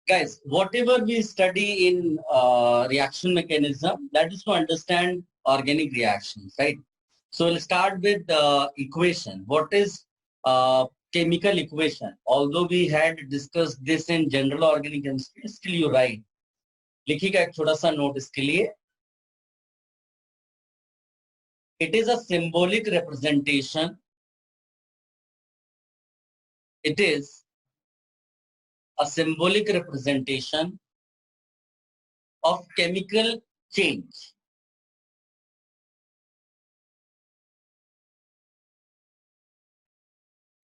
Guys, whatever we study in reaction mechanism, that is to understand organic reactions, right? So we'll start with the equation. What is chemical equation? Although we had discussed this in general organic chemistry, still you write. लिखिएगा एक छोटा सा note इसके लिए. It is a symbolic representation. It is a symbolic representation of chemical change.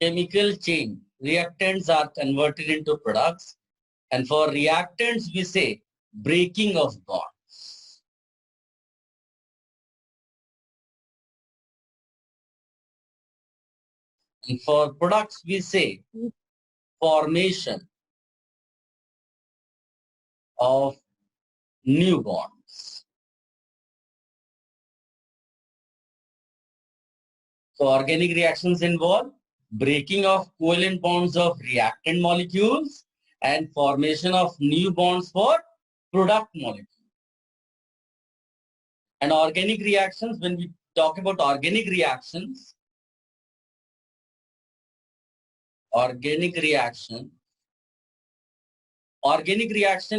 Chemical change. Reactants are converted into products, and for reactants we say breaking of bonds. And for products we say formation of new bonds. So organic reactions involve breaking of covalent bonds of reactant molecules and formation of new bonds for product molecules. And organic reactions, when we talk about organic reaction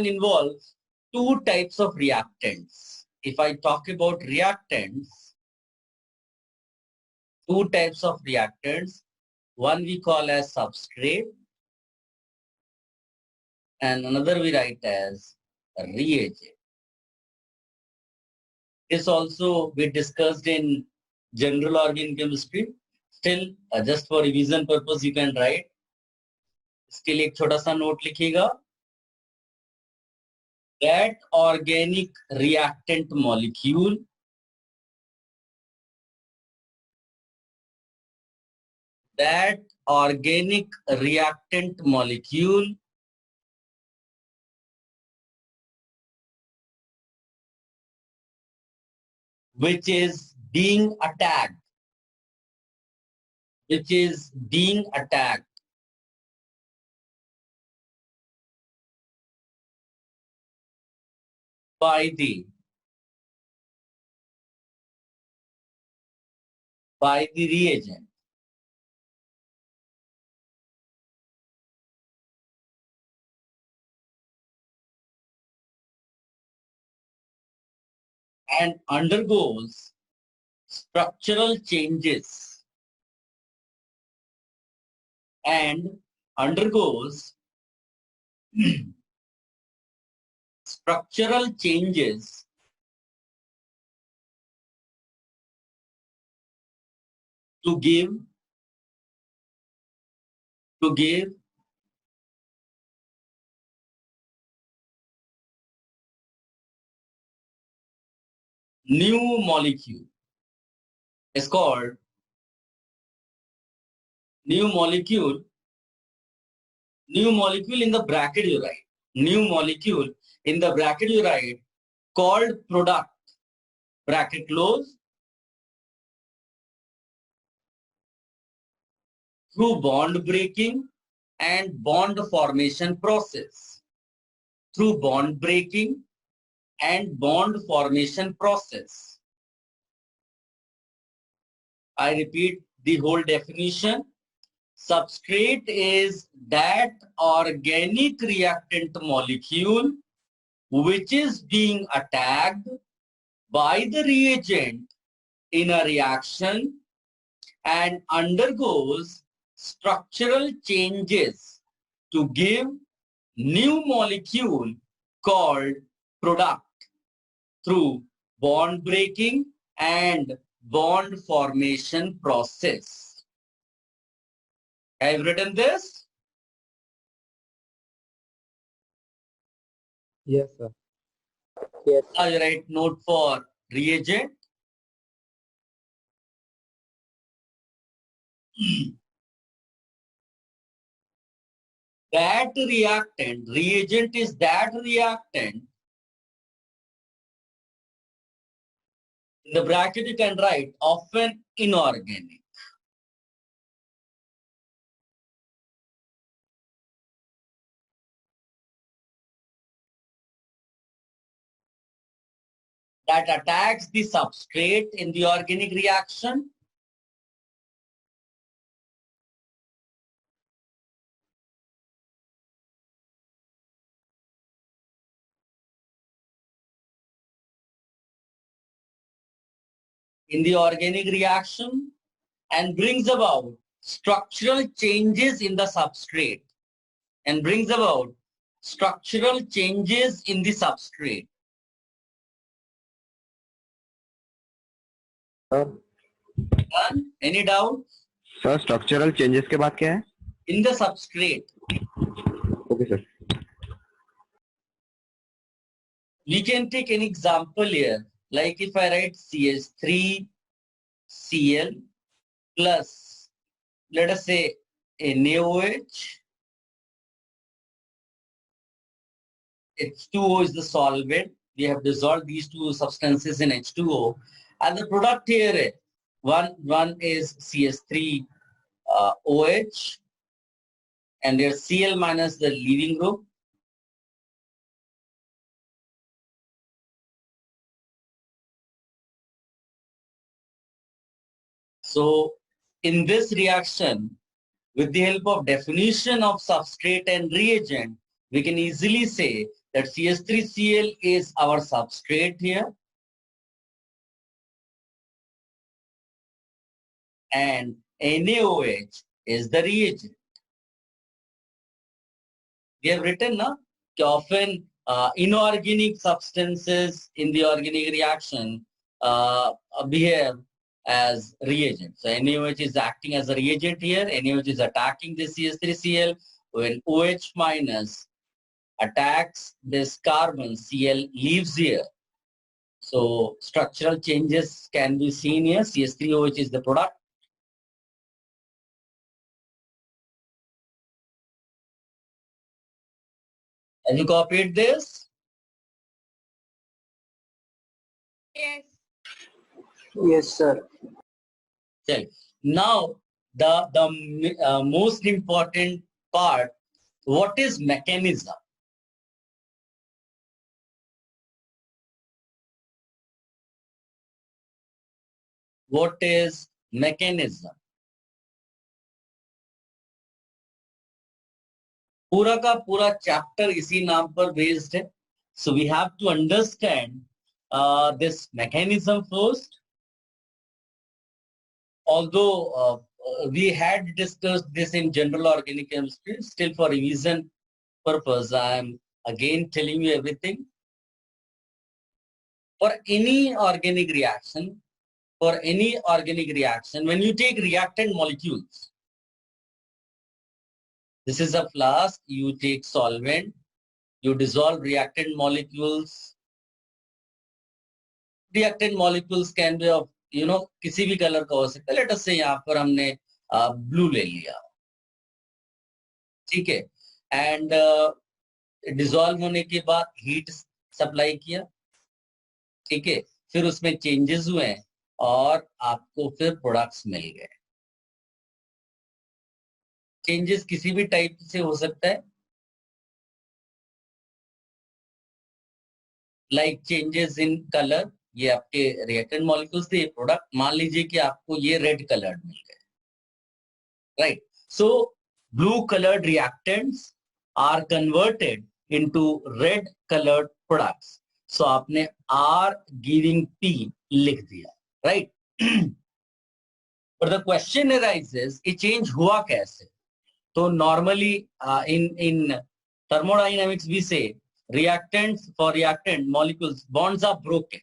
involves two types of reactants. If I talk about reactants, two types of reactants, one we call as substrate and another we write as reagent. This also we discussed in general organic chemistry. Still, just for revision purpose, you can write. इसके लिए एक छोटा सा note लिखिएगा. That organic reactant molecule which is being attacked by the reagent and undergoes structural changes to give new molecule is called new molecule in the bracket you write. New molecule in the bracket you write called product, bracket close, through bond breaking and bond formation process. Through bond breaking and bond formation process. I repeat the whole definition. Substrate is that organic reactant molecule which is being attacked by the reagent in a reaction and undergoes structural changes to give new molecule called product through bond breaking and bond formation process. Have you written this? Yes, sir. Yes. Now you write note for reagent. That reagent is that reactant. In the bracket you can write often inorganic. that attacks the substrate in the organic reaction. In the organic reaction and brings about structural changes in the substrate and brings about structural changes in the substrate. Done? Any doubt? Sir structural changes के बाद क्या है? In the substrate. Okay sir. We can take an example here. Like if I write CH3Cl plus, let us say, NaOH. H2O is the solvent. We have dissolved these two substances in H2O. And the product here is one is CH3 OH, and there's Cl minus the leaving group. So in this reaction, with the help of definition of substrate and reagent, we can easily say that CH3Cl is our substrate here, and NaOH is the reagent. We have written now often inorganic substances in the organic reaction behave as reagents. So NaOH is acting as a reagent here. NaOH is attacking the CH3Cl. When OH minus attacks this carbon, Cl leaves here. So structural changes can be seen here. CH3OH is the product. Have you copied this? Yes. Yes, sir. Okay. Now, the most important part, what is mechanism? What is mechanism? पूरा का पूरा chapter इसी नाम पर based है. So we have to understand this mechanism first. Although we had discussed this in general organic chemistry, still for revision purpose, I am again telling you everything. For any organic reaction, when you take reactant molecules, this is a flask, you take solvent, you dissolve reactant molecules. Reactant molecules can be of, किसी भी colour का हो सकता है. Late us से यहाँ पर हमने ब्लू ले लिया, ठीक है, एंड डिसॉल्व होने के बाद हीट सप्लाई किया, ठीक है, फिर उसमें चेंजेस हुए और आपको फिर प्रोडक्ट्स मिल गए. चेंजेस किसी भी टाइप से हो सकता है, लाइक चेंजेस इन कलर. ये आपके रिएक्टेंट मॉलिक्यूल्स थे, ये प्रोडक्ट. मान लीजिए कि आपको ये रेड कलर्ड मिल गए, right. So blue coloured reactants are converted into red coloured products. So आपने आर गिविंग पी लिख दिया, right. But the question arises, ये चेंज हुआ कैसे? तो normally in thermodynamics we say reactants, for reactant molecules bonds are broken.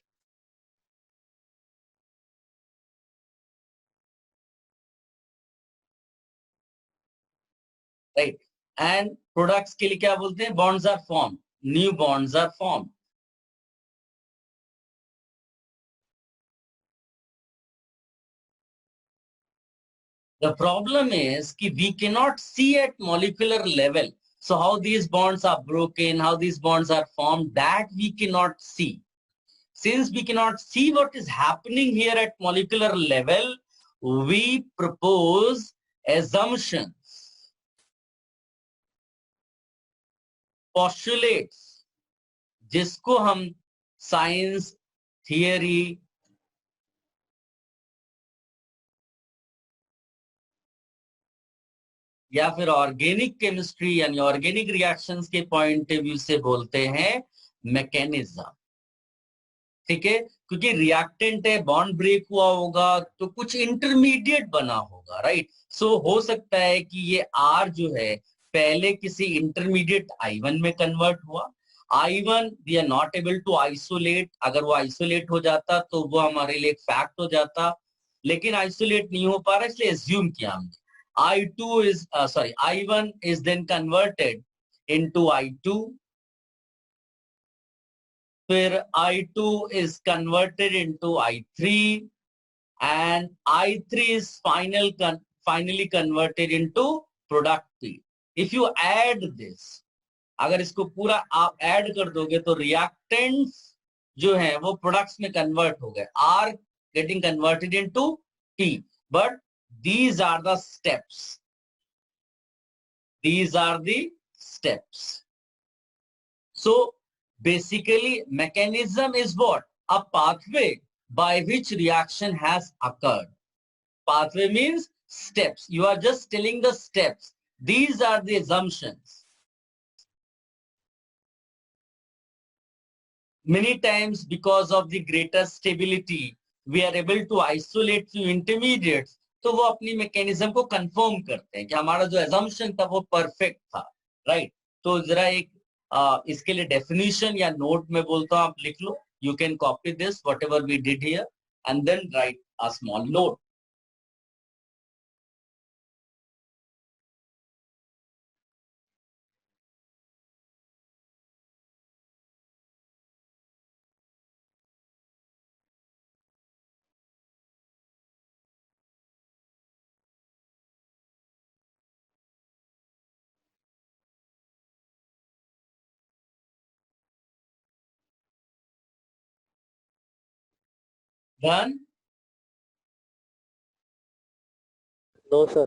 Right. And products के लिए क्या बोलते हैं? Bonds are formed. New bonds are formed. The problem is that we cannot see at molecular level. So how these bonds are broken, how these bonds are formed, that we cannot see. Since we cannot see what is happening here at molecular level, we propose assumptions, postulates, जिसको हम science theory या फिर organic chemistry यानी organic reactions के point of view से बोलते हैं mechanism. ठीक है, क्योंकि रिएक्टेंट है, बॉन्ड ब्रेक हुआ होगा तो कुछ इंटरमीडिएट बना होगा, राइट। सो हो सकता है कि ये आर जो है पहले किसी इंटरमीडिएट I1 में कन्वर्ट हुआ। I1 we are not able to isolate, अगर वो आइसोलेट हो जाता तो वो हमारे लिए एक फैक्ट हो जाता, लेकिन आइसोलेट नहीं हो पा रहा इसलिए एज्यूम किया हमने। I1 is then converted into I2, फिर I2 is converted into I3 and I3 is finally converted into product P. If you add this, अगर इसको पूरा आप ऐड कर दोगे तो रिएक्टेंट्स जो है वो प्रोडक्ट्स में कन्वर्ट हो गए, are getting converted into T, but these are the steps. These are the steps. So basically mechanism is what? A pathway by which reaction has occurred. Pathway means steps. You are just telling the steps. These are the assumptions. Many times because of the greater stability, we are able to isolate few intermediates. तो वो अपनी mechanism को confirm करते हैं कि हमारा जो assumption था वो परफेक्ट था, राइट। तो जरा एक इसके लिए डेफिनेशन या नोट में बोलता हूं, आप लिख लो। You can copy this whatever we did here and then write a small note. Done? No, sir.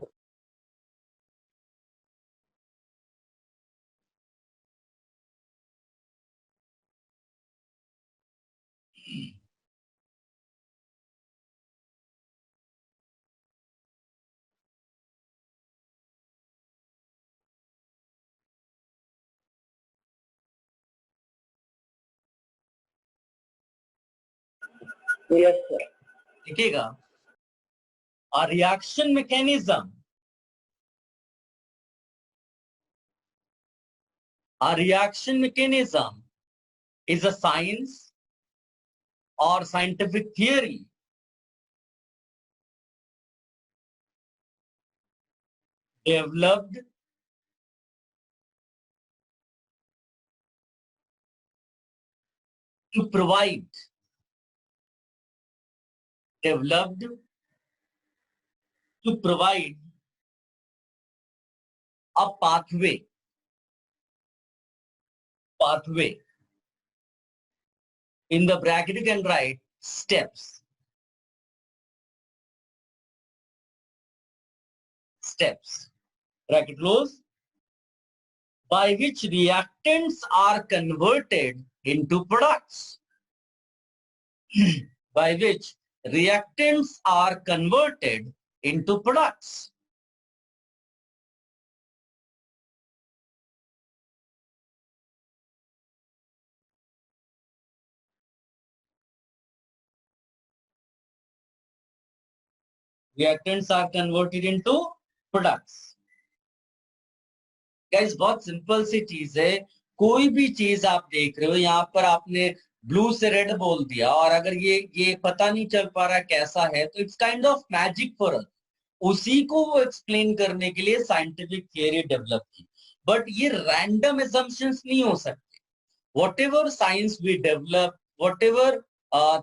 Yes, sir. लिखिएगा, a reaction mechanism, a reaction mechanism is a science or scientific theory developed to provide developed to provide a pathway in the bracket you can write steps bracket close, by which reactants are converted into products by which reactants are converted into products. Reactants are converted into products. Guys बहुत simple सी चीज है, कोई भी चीज आप देख रहे हो, यहाँ पर आपने ब्लू से रेड बोल दिया और अगर ये पता नहीं चल पा रहा कैसा है तो it's kind of magic for us. उसी को वो एक्सप्लेन करने के लिए साइंटिफिक थियरी डेवलप की, बट ये रैंडम assumptions नहीं हो सकते। whatever science we develop, whatever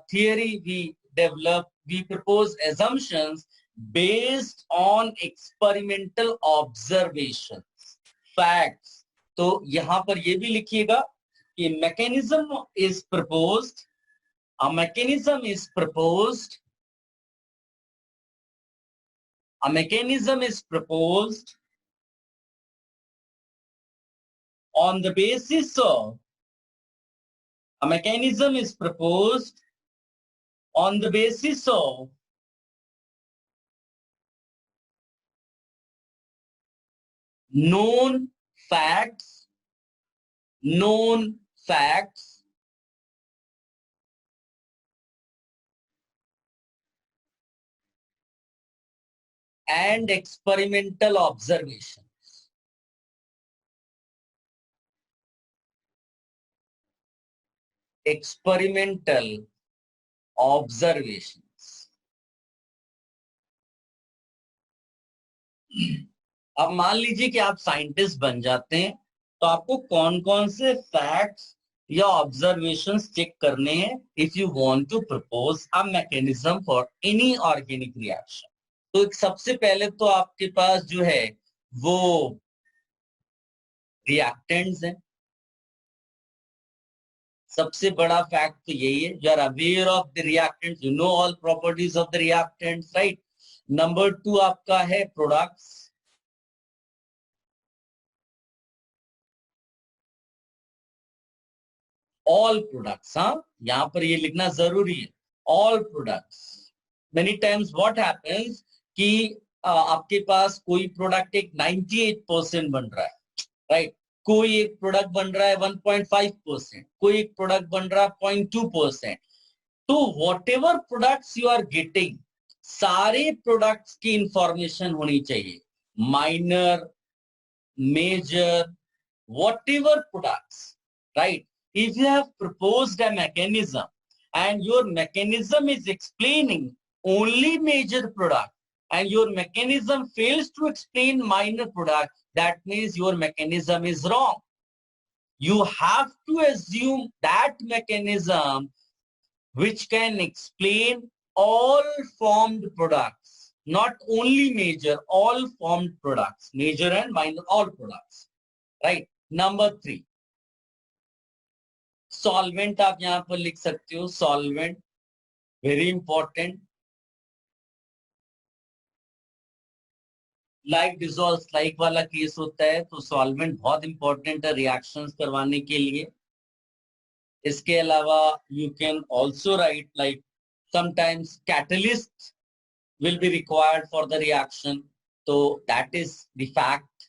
theory we develop, we propose assumptions based on experimental observations, facts. तो यहां पर ये भी लिखिएगा कि mechanism is proposed, a mechanism is proposed, a mechanism is proposed on the basis of, a mechanism is proposed on the basis of known facts, and experimental observations. Experimental observations. अब मान लीजिए कि आप साइंटिस्ट बन जाते हैं, तो आपको कौन कौन से फैक्ट्स या ऑब्जर्वेशंस चेक करने हैं if you want to propose a mechanism for any organic reaction. तो सबसे पहले तो आपके पास जो है वो रिएक्टेंट्स हैं. सबसे बड़ा फैक्ट तो यही है, you are aware of the reactants, you know all properties of the reactants, right. Number 2 आपका है प्रोडक्ट्स. ऑल प्रोडक्ट्स, हाँ, यहां पर ये लिखना जरूरी है, all products. Many times what happens कि आपके पास कोई प्रोडक्ट एक 98% बन रहा है, राइट. कोई एक प्रोडक्ट बन रहा है 1.5%, कोई एक प्रोडक्ट बन रहा है 0.2%. तो whatever products you are getting, सारे प्रोडक्ट्स की इंफॉर्मेशन होनी चाहिए. Minor, major, whatever products, right? If you have proposed a mechanism and your mechanism is explaining only major product and your mechanism fails to explain minor product, that means your mechanism is wrong. You have to assume that mechanism which can explain all formed products, not only major, all formed products, major and minor, all products, right? Number 3, solvent. आप यहां पर लिख सकते हो solvent, very important. Like dissolve like वाला case होता है, तो सॉल्वेंट बहुत इंपॉर्टेंट है रिएक्शंस करवाने के लिए. इसके अलावा you can also right like sometimes catalyst will be required for the reaction, तो that is the fact.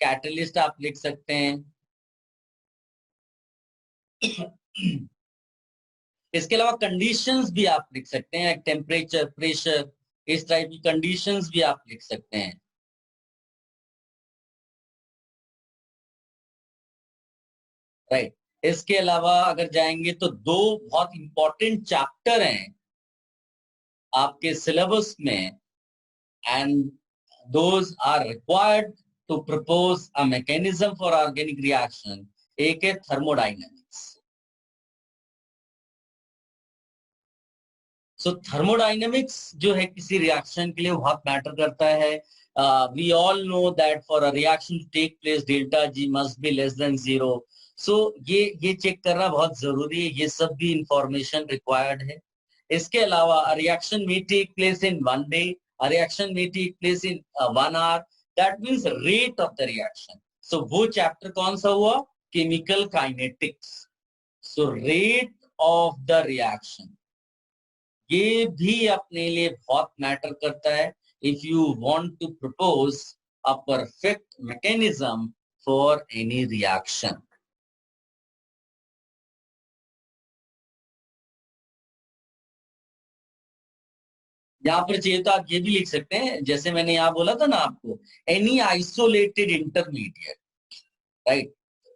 Catalyst आप लिख सकते हैं. इसके अलावा कंडीशंस भी आप लिख सकते हैं, टेम्परेचर, प्रेशर, इस टाइप की कंडीशंस भी आप लिख सकते हैं, राइट. इसके अलावा अगर जाएंगे तो 2 बहुत इंपॉर्टेंट चैप्टर हैं आपके सिलेबस में, and those are required to propose a mechanism for organic reaction. एक है थर्मोडाइनमिक्स. सो थर्मोडाइनमिक्स जो है किसी रिएक्शन के लिए बहुत मैटर करता है. We all know that for a reaction to take place delta G must be less than 0. सो ये चेक करना बहुत जरूरी है, ये सब भी इंफॉर्मेशन रिक्वायर्ड है. इसके अलावा रिएक्शन में take place in 1 day, reaction में take place in 1 hour, that means rate of the reaction. So वो चैप्टर कौन सा हुआ? Chemical kinetics. So rate of the reaction, ये भी अपने लिए बहुत मैटर करता है if you want to propose a perfect mechanism for any reaction. यहां पर चाहिए तो आप ये भी लिख सकते हैं, जैसे मैंने यहां बोला था ना आपको, any isolated intermediate, right.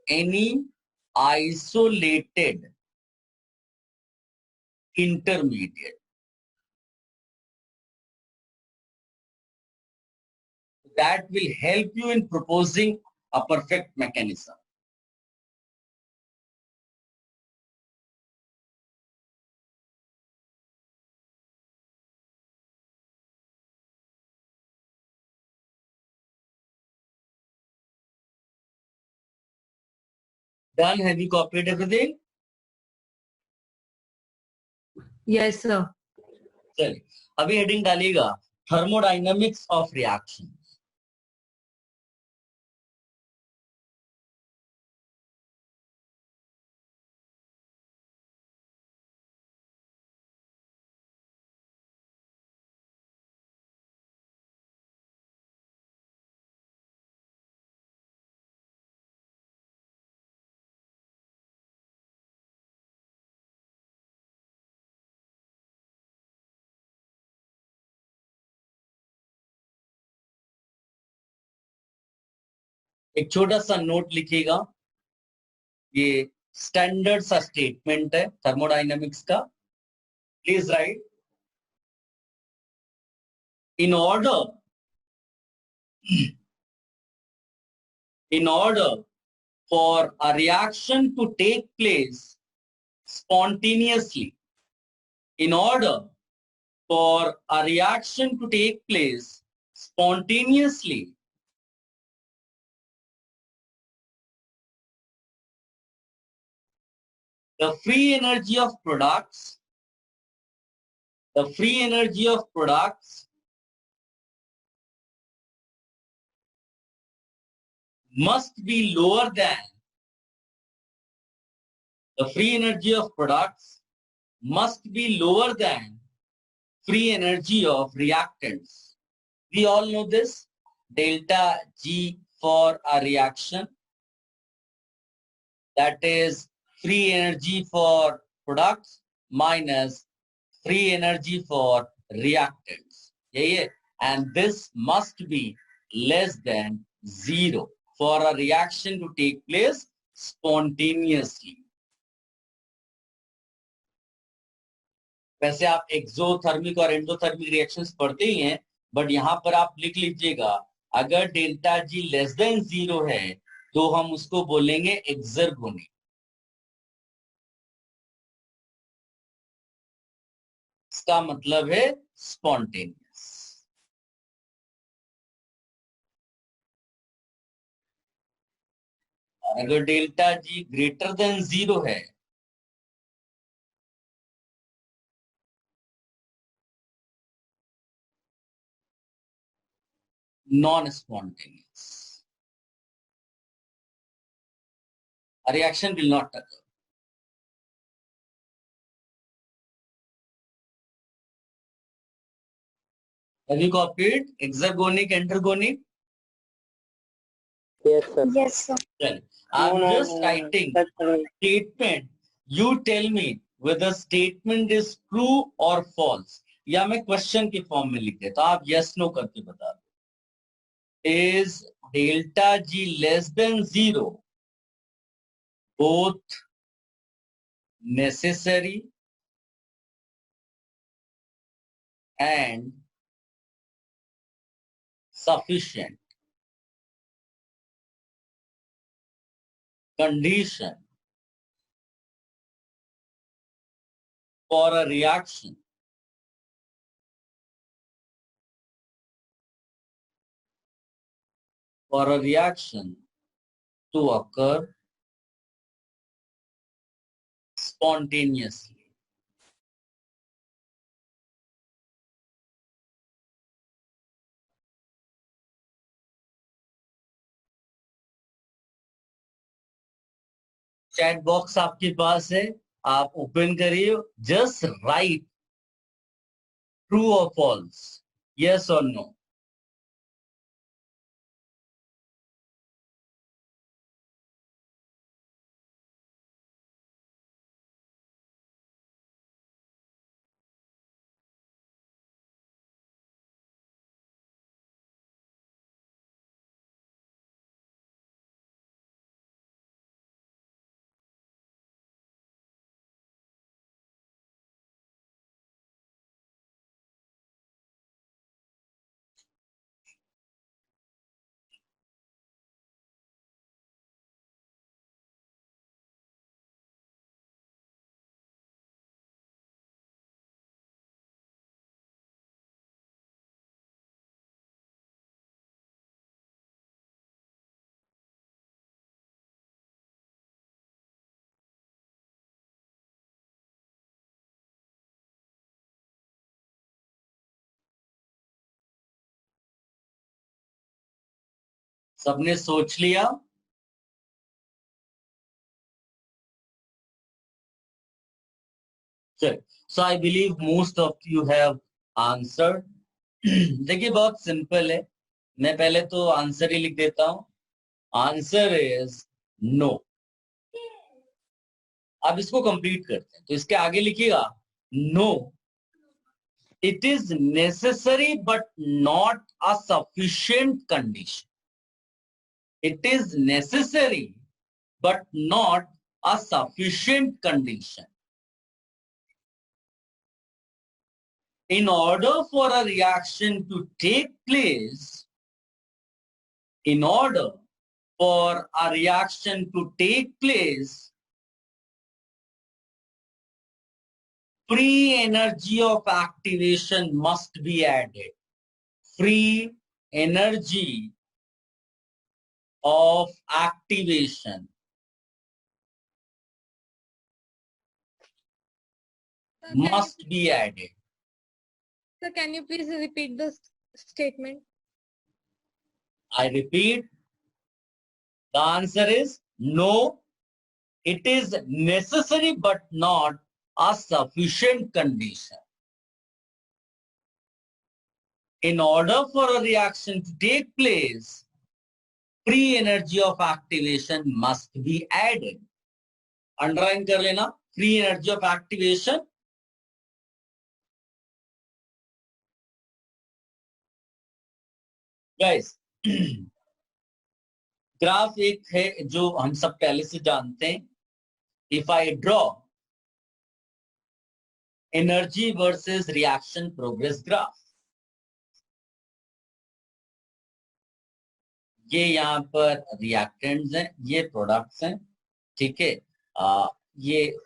Any isolated intermediate, that will help you in proposing a perfect mechanism. Done? Have you copied everything? Yes, sir. चलिए, अभी हेडिंग डालिएगा थर्मोडाइनमिक्स ऑफ रिएक्शन. एक छोटा सा नोट लिखिएगा, ये स्टैंडर्ड सा स्टेटमेंट है थर्मोडाइनमिक्स का. Please right, in order for a reaction to take place spontaneously, in order for a reaction to take place spontaneously, the free energy of products must be lower than the free energy of products must be lower than free energy of reactants. We all know this, delta G for a reaction, that is free energy for products minus free energy for reactants. Yeah. And this must be less than 0 for a reaction to take place spontaneously. वैसे आप exothermic और endothermic reactions पढ़ते ही हैं, but यहां पर आप लिख लीजिएगा, अगर डेल्टा जी लेस देन 0 है तो हम उसको बोलेंगे एक्सर्गोनिक. इसका मतलब है स्पॉन्टेनियस. और अगर डेल्टा जी ग्रेटर देन 0 है non-spontaneous. A reaction will not occur. Have you copied exergonic, entergonic? Yes, sir. Yes, sir. Well, I'm just writing That's right. statement. You tell me whether statement is true or false. या मैं question के form में लिख देता, आप yes no करके बता दो. Is delta G less than 0 both necessary and sufficient condition for a reaction to occur spontaneously. Chat box आपके पास है, आप ओपन करिए, जस्ट राइट ट्रू और फॉल्स, यस और नो. सबने सोच लिया? So I believe most of you have answered. देखिए बहुत सिंपल है, मैं पहले तो आंसर ही लिख देता हूं. Answer is no. अब इसको कंप्लीट करते हैं, तो इसके आगे लिखिएगा no, it is necessary but not a sufficient condition. It is necessary but not a sufficient condition. In order for a reaction to take place, in order for a reaction to take place, free energy of activation must be added. Free energy of activation must be added. Sir, can you please repeat the statement? I repeat, the answer is no. It is necessary but not a sufficient condition. In order for a reaction to take place, free energy of activation must be added. Underline कर लेना, free energy of activation. Guys, graph एक है जो हम सब पहले से जानते हैं. If I draw energy versus reaction progress graph, ये यहाँ पर रिएक्टेंट्स हैं, ये प्रोडक्ट्स हैं, ठीक है. ये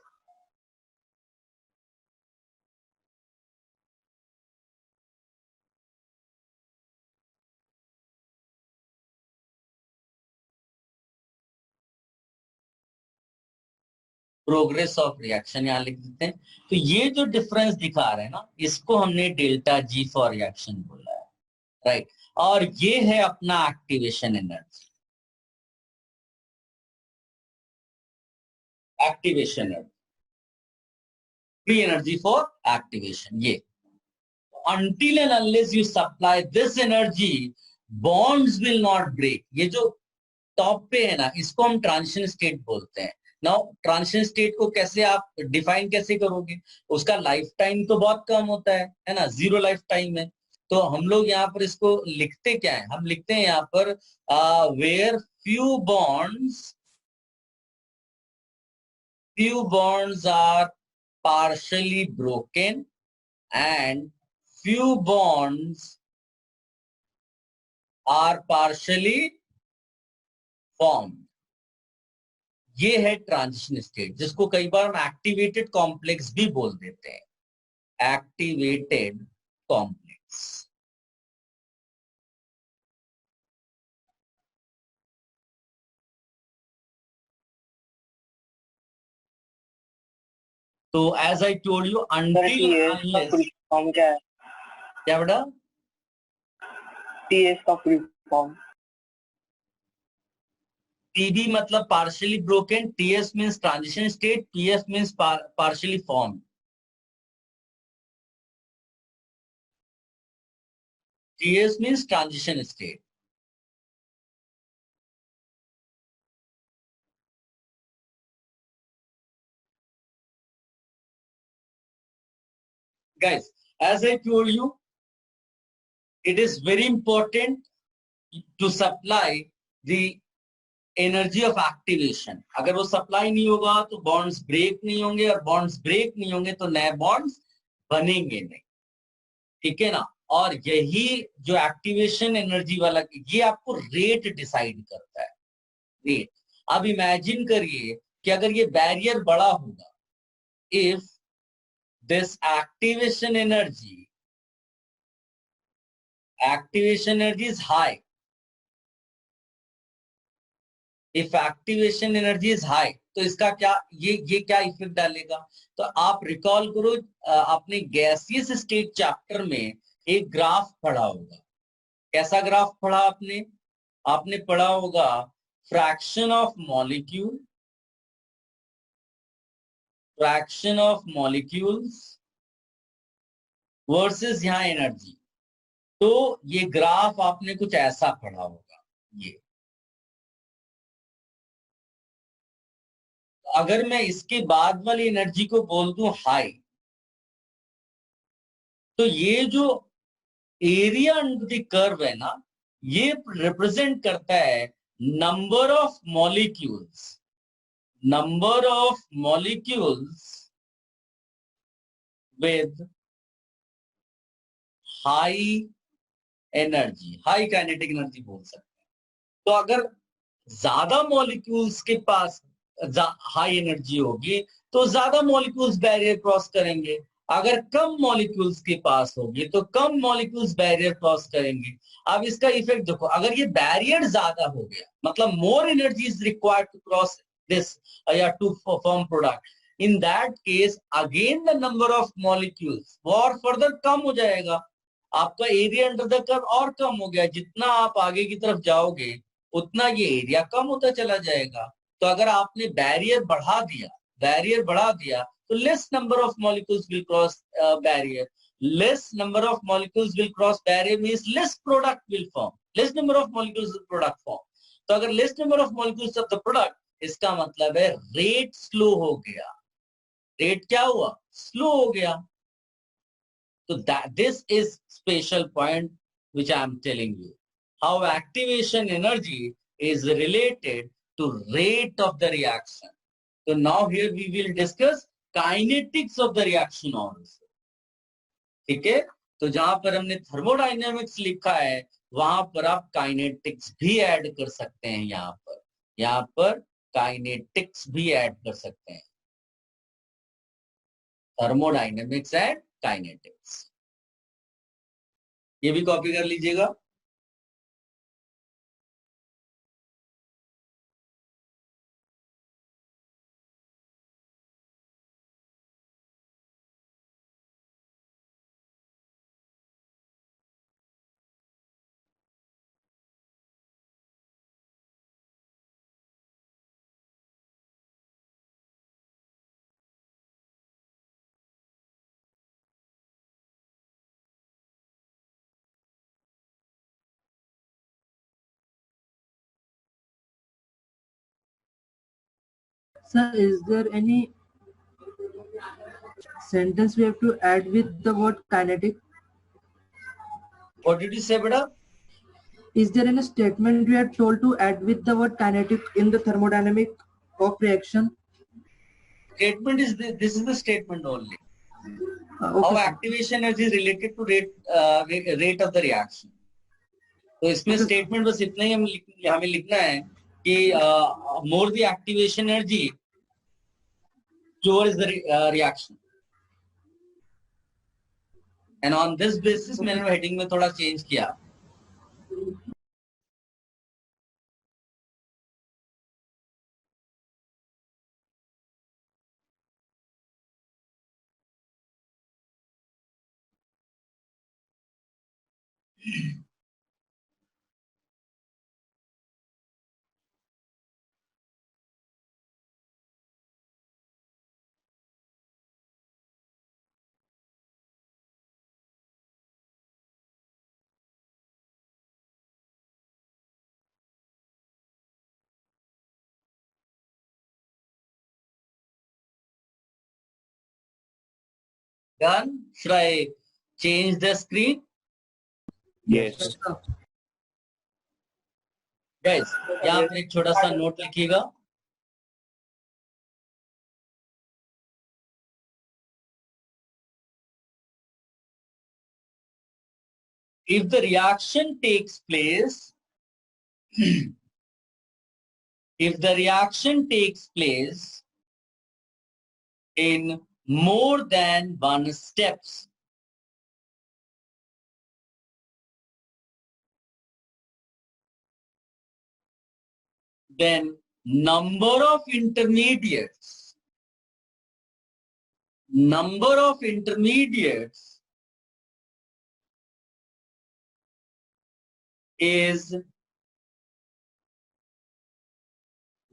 प्रोग्रेस ऑफ रिएक्शन यहाँ लिख देते हैं. तो ये जो डिफरेंस दिखा रहे हैं ना, इसको हमने डेल्टा जी फॉर रिएक्शन बोला है, राइट. और ये है अपना activation energy. Activation energy, free energy for activation. ये until and unless you supply this energy, bonds will not break. ये जो टॉप पे है ना, इसको हम ट्रांजिशन स्टेट बोलते हैं. नाउ ट्रांजिशन स्टेट को कैसे आप डिफाइन कैसे करोगे? उसका लाइफ टाइम तो बहुत कम होता है ना, 0 लाइफ टाइम है. तो हम लोग यहाँ पर इसको लिखते क्या है? हम लिखते हैं यहाँ पर where few bonds are partially broken and few bonds are partially formed. ये है ट्रांजिशन स्टेट, जिसको कई बार हम एक्टिवेटेड कॉम्प्लेक्स भी बोल देते हैं. Activated complex. तो as I told you, until unless form क्या है? क्या बेटा? टीएस का फ्री फॉर्म. TB मतलब partially broken, TS means transition state, PF means partially formed. TS means transition state. Guys, as I told you, it is very important to supply the energy of activation. अगर वो supply नहीं होगा तो bonds break नहीं होंगे, और bonds break नहीं होंगे तो नए बॉन्ड्स बनेंगे नहीं, ठीक है ना. और यही जो एक्टिवेशन एनर्जी वाला, ये आपको रेट डिसाइड करता है, रेट. अब इमेजिन करिए कि अगर ये बैरियर बड़ा होगा, if this activation energy is high, if activation energy is high, तो इसका क्या, ये क्या इफेक्ट डालेगा? तो आप रिकॉल करो, आपने गैसियस स्टेट चैप्टर में एक ग्राफ पढ़ा होगा. कैसा ग्राफ पढ़ा आपने? आपने पढ़ा होगा फ्रैक्शन ऑफ मॉलिक्यूल्स वर्सेस यहाँ एनर्जी. तो ये ग्राफ आपने कुछ ऐसा पढ़ा होगा. ये अगर मैं इसके बाद वाली एनर्जी को बोल दूं हाई, तो ये जो एरिया अंडर द कर्व है ना, ये रिप्रेजेंट करता है number of molecules with high energy, high kinetic energy बोल सकते हैं. तो अगर ज्यादा मॉलिक्यूल्स के पास हाई एनर्जी होगी तो ज्यादा मॉलिक्यूल्स बैरियर क्रॉस करेंगे. अगर कम मॉलिक्यूल्स के पास होगी तो कम मॉलिक्यूल्स बैरियर क्रॉस करेंगे. अब इसका इफेक्ट देखो, अगर ये बैरियर ज्यादा हो गया मतलब more energy is required to cross this या to form product, in that case again the number of molecules और फर्दर कम हो जाएगा. आपका एरिया अंडर द कर्व और कम हो गया. जितना आप आगे की तरफ जाओगे उतना ये एरिया कम होता चला जाएगा. तो अगर आपने बैरियर बढ़ा दिया तो less number of molecules will cross barrier. Less number of molecules will cross barrier means less product will form. Less number of molecules will product form. तो अगर less number of molecules of the product, इसका मतलब है rate slow हो गया. Rate क्या हुआ? Slow हो गया. So this is special point which I am telling you. How activation energy is related to rate of the reaction. So now here we will discuss kinetics of the reaction also. ठीक है? तो जहां पर हमने thermodynamics लिखा है वहां पर आप काइनेटिक्स भी ऐड कर सकते हैं. यहाँ पर काइनेटिक्स भी ऐड कर सकते हैं. थर्मोडायनेमिक्स एंड काइनेटिक्स, ये भी कॉपी कर लीजिएगा. Sir, is there any sentence we have to add with the word kinetic? What did you say, beta? Is there any statement we are told to add with the word kinetic in the thermodynamic of reaction? Statement is this is the statement only. Okay, How sir. activation energy is related to rate of the reaction. तो इसमें statement बस इतना ही हमें लिखना है कि more the activation energy, slower is the reaction. And on this basis मैंने heading में थोड़ा चेंज किया. Done? Should I change the screen? Yes. Guys, यहाँ पर एक छोटा सा नोट लिखिएगा. If the reaction takes place, in more than one steps, then number of intermediates is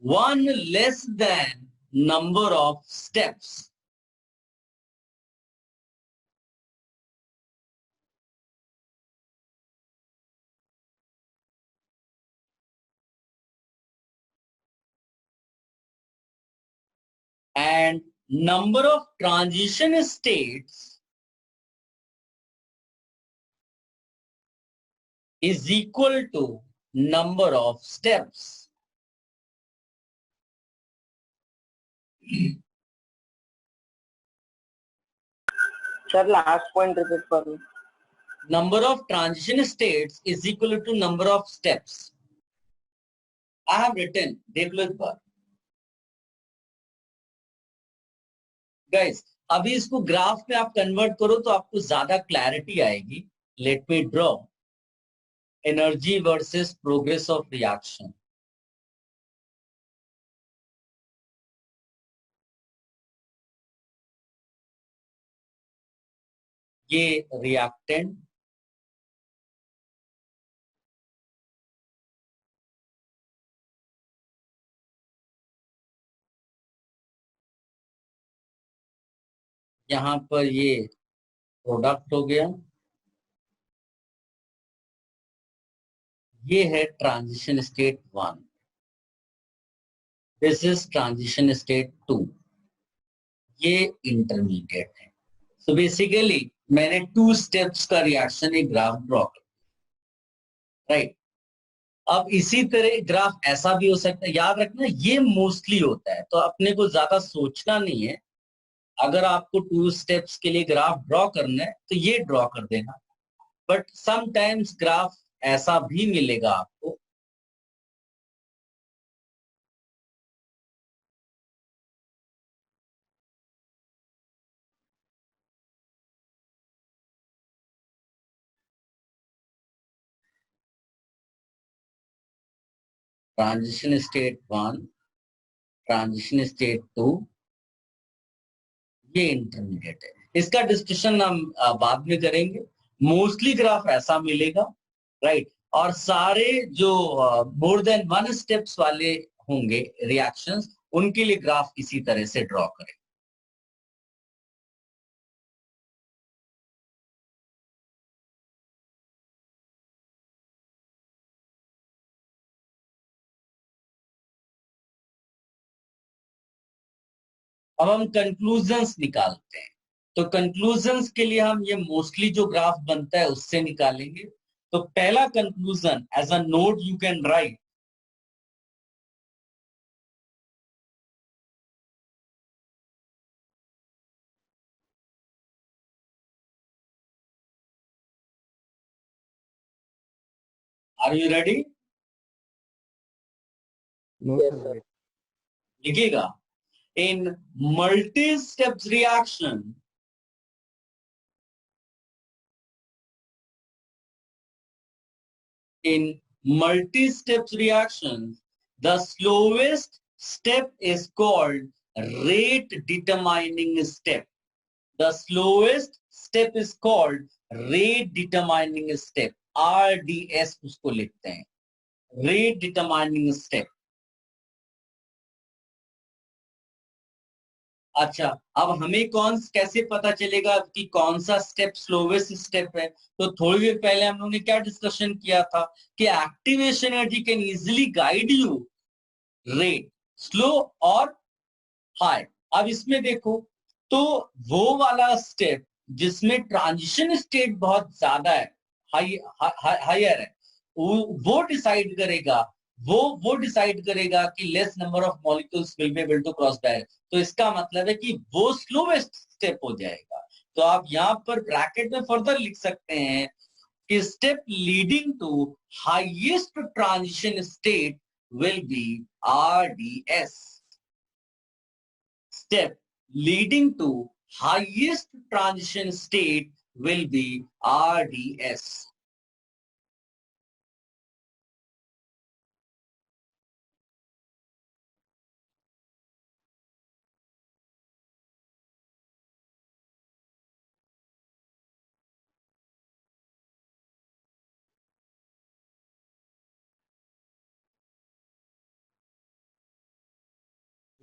one less than number of steps. And number of transition states is equal to number of steps. Sir, last point repeat for me. Number of transition states is equal to number of steps. I have written, देख लो एक बार. Guys, अभी इसको graph में आप convert करो तो आपको ज्यादा क्लैरिटी आएगी. Let me draw energy versus progress of reaction. ये रिएक्टेंट, यहां पर ये प्रोडक्ट हो गया, ये है transition state 1, this is transition state 2, ये इंटरमीडिएट है. सो बेसिकली मैंने 2 स्टेप्स का रिएक्शन एक ग्राफ ड्रॉ किया, राइट. अब इसी तरह ग्राफ ऐसा भी हो सकता है. याद रखना ये मोस्टली होता है, तो अपने को ज्यादा सोचना नहीं है. अगर आपको 2 स्टेप्स के लिए ग्राफ ड्रॉ करना है तो ये ड्रॉ कर देना. बट समटाइम्स ग्राफ ऐसा भी मिलेगा आपको. ट्रांजिशन स्टेट 1, ट्रांजिशन स्टेट 2, ये इंटरमीडिएट है. इसका डिस्कशन हम बाद में करेंगे. मोस्टली ग्राफ ऐसा मिलेगा, राइट. और सारे जो मोर देन 1 स्टेप्स वाले होंगे रिएक्शंस, उनके लिए ग्राफ इसी तरह से ड्रॉ करें. अब हम कंक्लूजन्स निकालते हैं. तो कंक्लूजन्स के लिए हम ये मोस्टली जो ग्राफ बनता है उससे निकालेंगे. तो पहला conclusion as a note you can write, are you ready? Yes, sir. लिखिएगा. In multi-steps reaction, in multi-steps reactions, the slowest step is called rate determining step. The slowest step is called rate determining step. RDS उसको लिखते हैं, rate determining step. अच्छा, अब हमें कैसे पता चलेगा कि कौन सा स्टेप स्लोवेस्ट स्टेप है? तो थोड़ी देर पहले हम लोगों ने क्या डिस्कशन किया था कि activation energy can easily guide you rate slow और हाई. अब इसमें देखो, तो वो वाला स्टेप जिसमें ट्रांजिशन स्टेट बहुत ज्यादा है, हायर है, वो डिसाइड करेगा, वो डिसाइड करेगा कि less number of molecules will be able to cross barrier. तो इसका मतलब है कि वो स्लोवेस्ट स्टेप हो जाएगा. तो आप यहां पर ब्रैकेट में फर्दर लिख सकते हैं कि step leading to highest transition state will be RDS. Step leading to highest transition state will be RDS.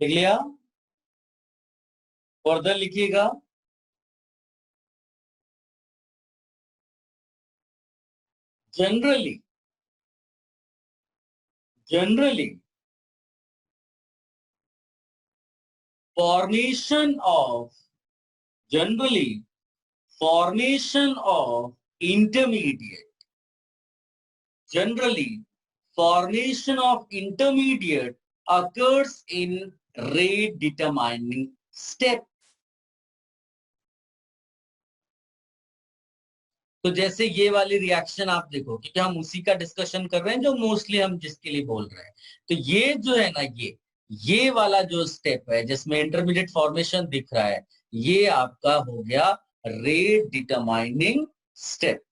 लिख लिया? फर्दर लिखिएगा. Generally, formation of intermediate, generally formation of intermediate occurs in rate determining step. तो जैसे ये वाली reaction आप देखो, क्योंकि हम उसी का डिस्कशन कर रहे हैं जो मोस्टली हम जिसके लिए बोल रहे हैं। तो ये जो है ना, ये वाला जो स्टेप है जिसमें इंटरमीडिएट फॉर्मेशन दिख रहा है, ये आपका हो गया रेट डिटरमाइनिंग स्टेप।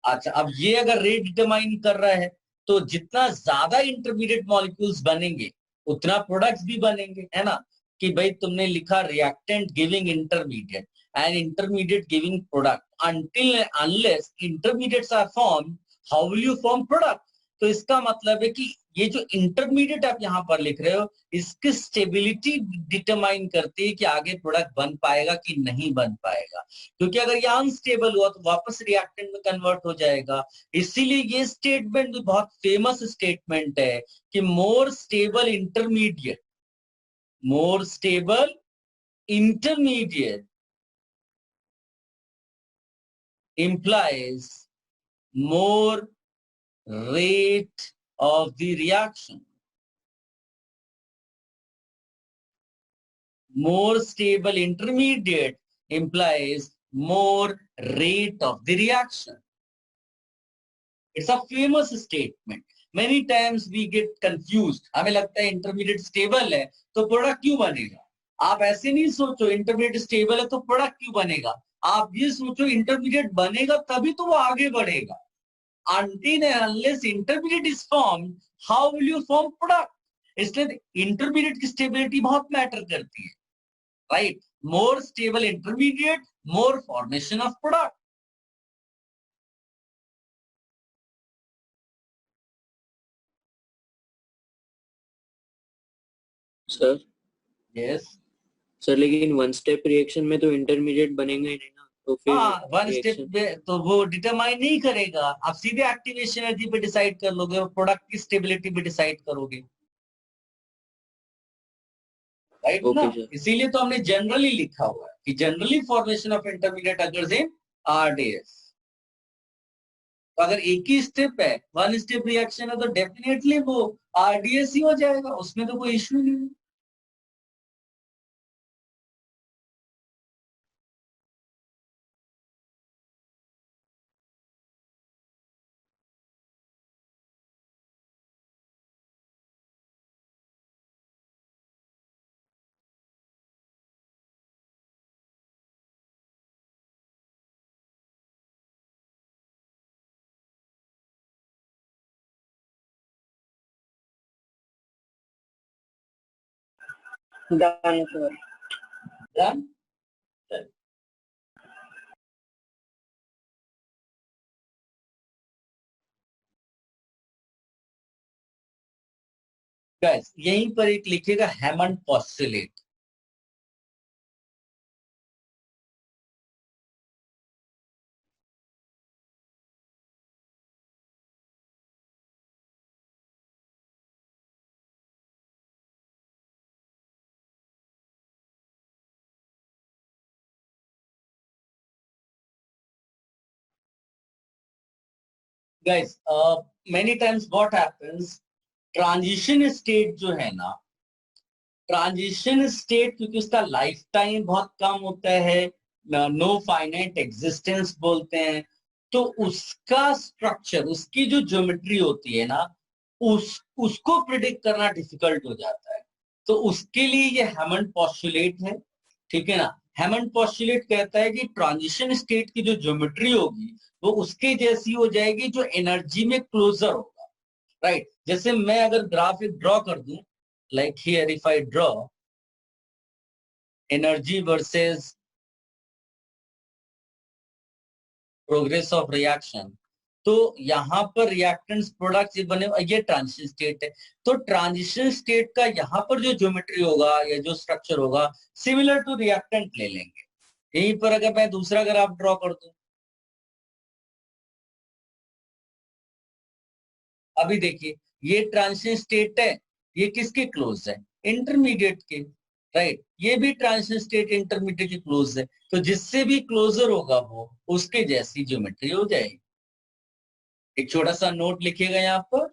अच्छा, अब ये अगर रेट डिटरमाइन कर रहा है तो जितना ज्यादा इंटरमीडिएट मॉलिक्यूल्स बनेंगे उतना प्रोडक्ट्स भी बनेंगे, है ना। कि भाई तुमने लिखा reactant giving intermediate and intermediate giving product, until unless intermediates are formed, how will you form product? तो इसका मतलब है कि ये जो इंटरमीडिएट आप यहाँ पर लिख रहे हो, इसकी स्टेबिलिटी डिटरमाइन करती है कि आगे प्रोडक्ट बन पाएगा कि नहीं बन पाएगा। क्योंकि अगर ये अनस्टेबल हुआ तो वापस रिएक्टेंट में कन्वर्ट हो जाएगा। इसीलिए ये स्टेटमेंट भी बहुत फेमस स्टेटमेंट है कि more stable intermediate implies more rate of the reaction. More stable intermediate implies more rate of the reaction. It's a famous statement. Many times we get confused. हमें लगता है intermediate stable है तो product क्यों बनेगा। आप ऐसे नहीं सोचो intermediate stable है तो प्रोडक्ट क्यों बनेगा। आप ये सोचो इंटरमीडिएट बनेगा तभी तो वो आगे बढ़ेगा। Until and unless intermediate is formed, how will you form product? इसलिए इंटरमीडिएट की स्टेबिलिटी बहुत मैटर करती है, right. More stable intermediate, more formation of product. Sir yes sir, लेकिन वन स्टेप रिएक्शन में तो इंटरमीडिएट बनेगा ही नहीं ना, तो फिर वन स्टेप पे तो वो डिटरमाइन नहीं करेगा। आप सीधे एक्टिवेशन एनर्जी पे डिसाइड कर लोगे और प्रोडक्ट की स्टेबिलिटी पे डिसाइड करोगे, राइट ना। इसीलिए तो हमने जनरली लिखा हुआ है कि generally formation of intermediate occurs in RDS. तो अगर एक ही स्टेप है, वन स्टेप रिएक्शन है, तो डेफिनेटली वो आरडीएस ही हो जाएगा, उसमें तो कोई इश्यू नहीं है। Done, sir. Done? Done. Guys, यहीं पर एक लिखेगा Hammond postulate. Guys, many times what happens, transition state जो है ना, ट्रांजिशन स्टेट क्योंकि उसका लाइफ टाइम बहुत कम होता है, नो फाइनाइट एग्जिस्टेंस बोलते हैं, तो उसका स्ट्रक्चर, उसकी जो ज्योमेट्री होती है ना, उसको प्रिडिक्ट करना डिफिकल्ट हो जाता है। तो उसके लिए ये हैमंड पॉस्टुलेट है, ठीक है ना। हैमंड पॉस्टुलेट कहता है कि ट्रांजिशन स्टेट की जो ज्योमेट्री होगी वो उसके जैसी हो जाएगी जो एनर्जी में क्लोजर होगा, राइट। जैसे मैं अगर ग्राफ एक ड्रॉ कर दूं, like here if I draw energy versus progress of reaction, तो यहाँ पर रिएक्टेंट्स प्रोडक्ट्स ये बने, ये ट्रांजिशन स्टेट है। तो ट्रांजिशन स्टेट का यहाँ पर जो ज्योमेट्री होगा या जो स्ट्रक्चर होगा सिमिलर टू रिएक्टेंट ले लेंगे। यहीं पर अगर मैं दूसरा ग्राफ ड्रॉ कर दूं, अभी देखिए ये ट्रांजिशन स्टेट है, ये किसके क्लोज है, इंटरमीडिएट के, राइट। ये भी ट्रांजिशन स्टेट इंटरमीडिएट के क्लोज है, तो जिससे भी क्लोजर होगा वो उसके जैसी ज्योमेट्री हो जाएगी। एक छोटा सा नोट लिखिएगा यहाँ पर,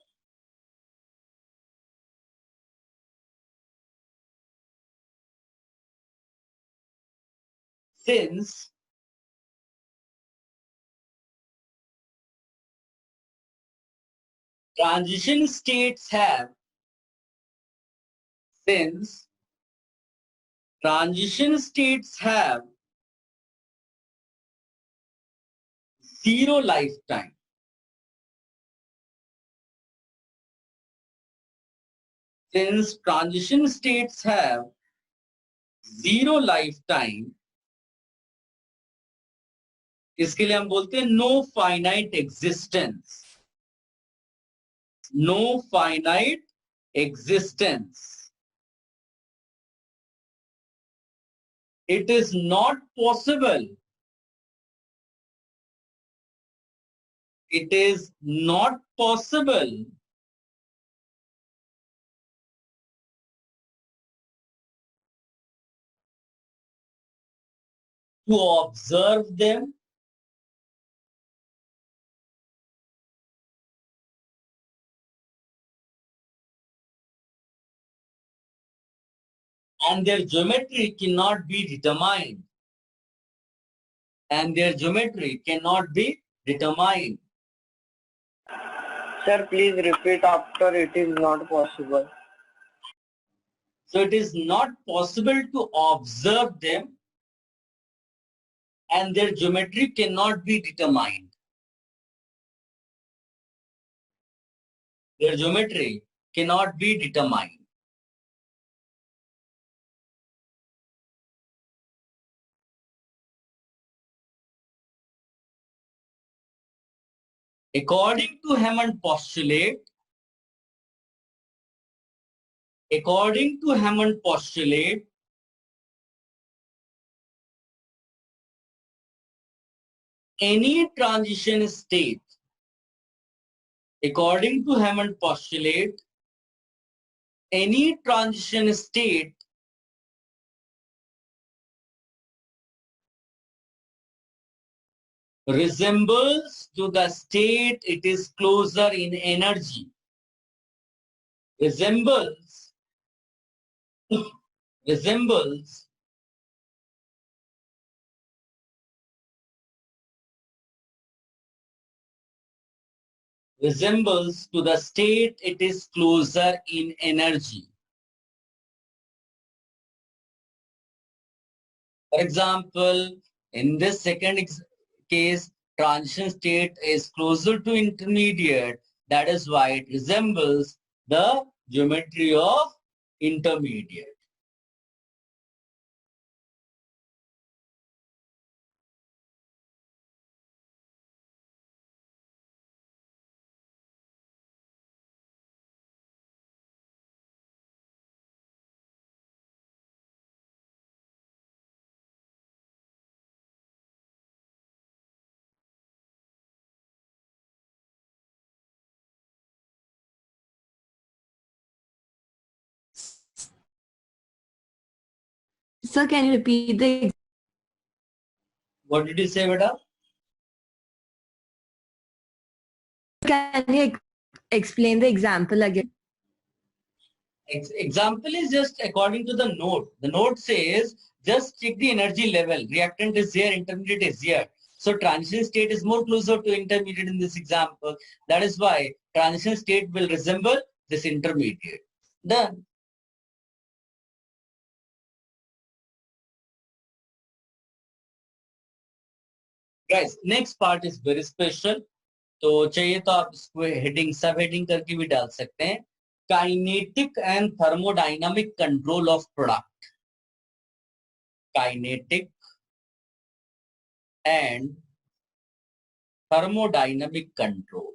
since transition states have since transition states have zero lifetime. Since transition states have zero lifetime, इसके लिए हम बोलते हैं no finite existence. No finite existence. It is not possible. It is not possible to observe them and their geometry cannot be determined. And their geometry cannot be determined. Sir, please repeat after it is not possible. So it is not possible to observe them and their geometry cannot be determined. Their geometry cannot be determined. According to Hammond postulate, any transition state, according to Hammond postulate, any transition state resembles to the state it is closer in energy. Resembles to the state it is closer in energy. For example, in this second case, transition state is closer to intermediate. That is why it resembles the geometry of intermediate. Sir, can you repeat the What did you say, beta? can you explain the example again? Example is just according to the node. The node says just check the energy level. Reactant is here, intermediate is here. So transition state is more closer to intermediate in this example. That is why transition state will resemble this intermediate. Done. Guys, next part is very special. तो चाहिए तो आप इसको heading सब heading करके भी डाल सकते हैं. Kinetic and thermodynamic control of product. Kinetic and thermodynamic control.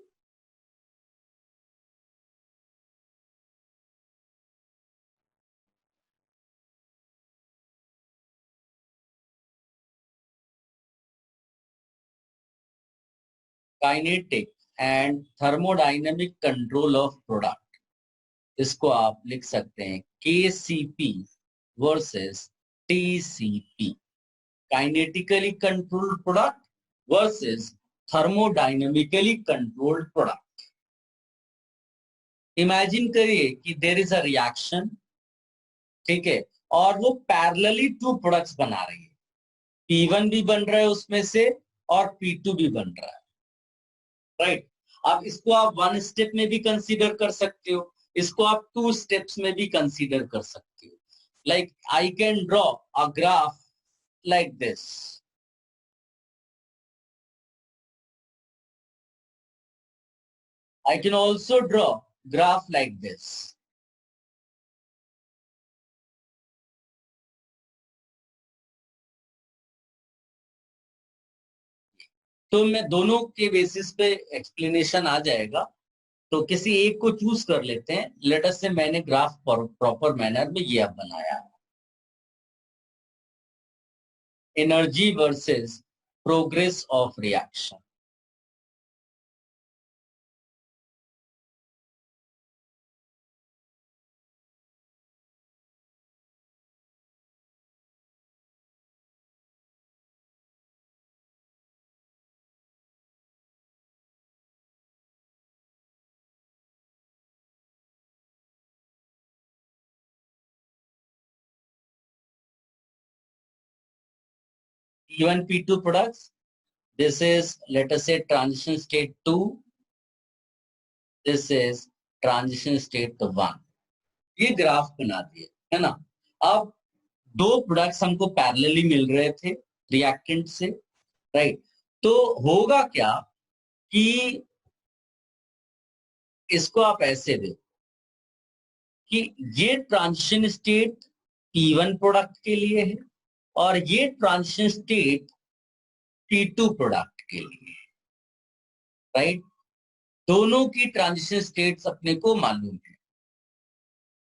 Kinetic and thermodynamic control of product. इसको आप लिख सकते हैं KCP versus TCP. Kinetically controlled product versus thermodynamically controlled product. Imagine करिए कि there is a reaction, ठीक है, और वो parallelly two products बना रही है. P1 भी बन रहा है उसमें से और P2 भी बन रहा है, राइट। अब इसको आप 1 स्टेप में भी कंसीडर कर सकते हो, इसको आप 2 स्टेप्स में भी कंसीडर कर सकते हो. Like I can draw a graph like this. I can also draw graph like this. तो मैं दोनों के बेसिस पे एक्सप्लेनेशन आ जाएगा. तो किसी एक को चूज कर लेते हैं. लेट अस से मैंने ग्राफ प्रॉपर मैनर में ये अब बनाया. Energy versus progress of reaction. P1 P2 products. This is, let us say, transition state 2. This is transition state 1. ये ग्राफ बना दिए, है ना. अब दो प्रोडक्ट्स हमको पैरेलली मिल रहे थे रिएक्टेंट से, राइट. तो होगा क्या कि इसको आप ऐसे दे कि ये ट्रांजिशन स्टेट P1 प्रोडक्ट के लिए है और ये ट्रांजिशन स्टेट P2 प्रोडक्ट के लिए, राइट. दोनों की ट्रांजिशन स्टेट्स अपने को मालूम है.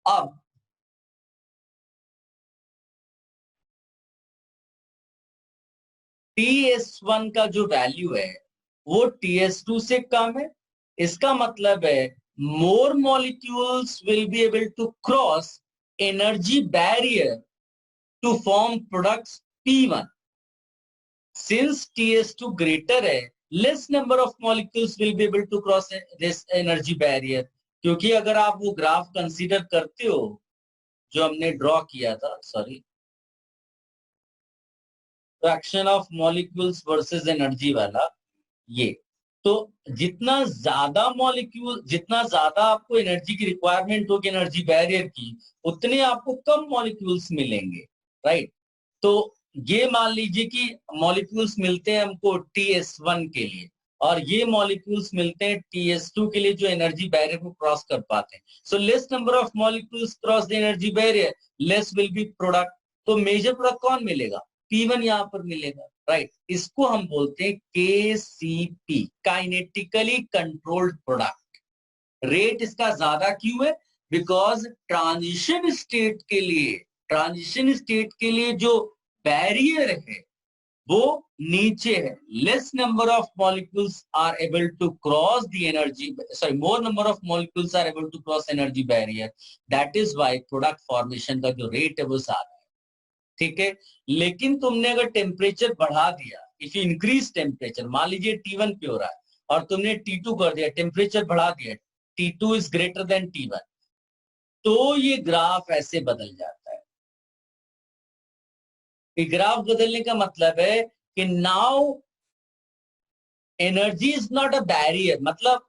अब TS1 का जो वैल्यू है वो TS2 से कम है. इसका मतलब है more molecules will be able to cross energy barrier to form products P1. Since TS2 greater है, less number of molecules will be able to cross this energy barrier. क्योंकि अगर आप वो ग्राफ कंसीडर करते हो जो हमने ड्रॉ किया था, sorry, fraction of molecules versus energy वाला, ये तो जितना ज्यादा मॉलिक्यूल, जितना ज्यादा आपको एनर्जी की रिक्वायरमेंट होगी एनर्जी बैरियर की, उतने आपको कम मॉलिक्यूल्स मिलेंगे, राइट. तो ये मान लीजिए कि मॉलिक्यूल्स मिलते हैं हमको TS1 के लिए और ये मॉलिक्यूल्स मिलते हैं TS2 के लिए जो एनर्जी बैरियर को क्रॉस कर पाते हैं. So less number of molecules cross the energy barrier, less will be product. तो मेजर प्रोडक्ट कौन मिलेगा? P1 यहां पर मिलेगा, राइट. इसको हम बोलते हैं KCP, kinetically controlled product. Rate इसका ज्यादा क्यों है? बिकॉज ट्रांजिशन स्टेट के लिए जो बैरियर है वो नीचे है. Less number of molecules are able to cross the energy, sorry, more number of molecules are able to cross energy barrier. That is why product formation का जो रेट है वो ज्यादा है, ठीक है. लेकिन तुमने अगर टेम्परेचर बढ़ा दिया, इफ यू इंक्रीज टेम्परेचर, मान लीजिए T1 पे हो रहा है और तुमने T2 कर दिया, टेम्परेचर बढ़ा दिया, T2 is greater than T1, तो ये ग्राफ ऐसे बदल जाता है. ग्राफ बदलने का मतलब है कि now energy is not a barrier. मतलब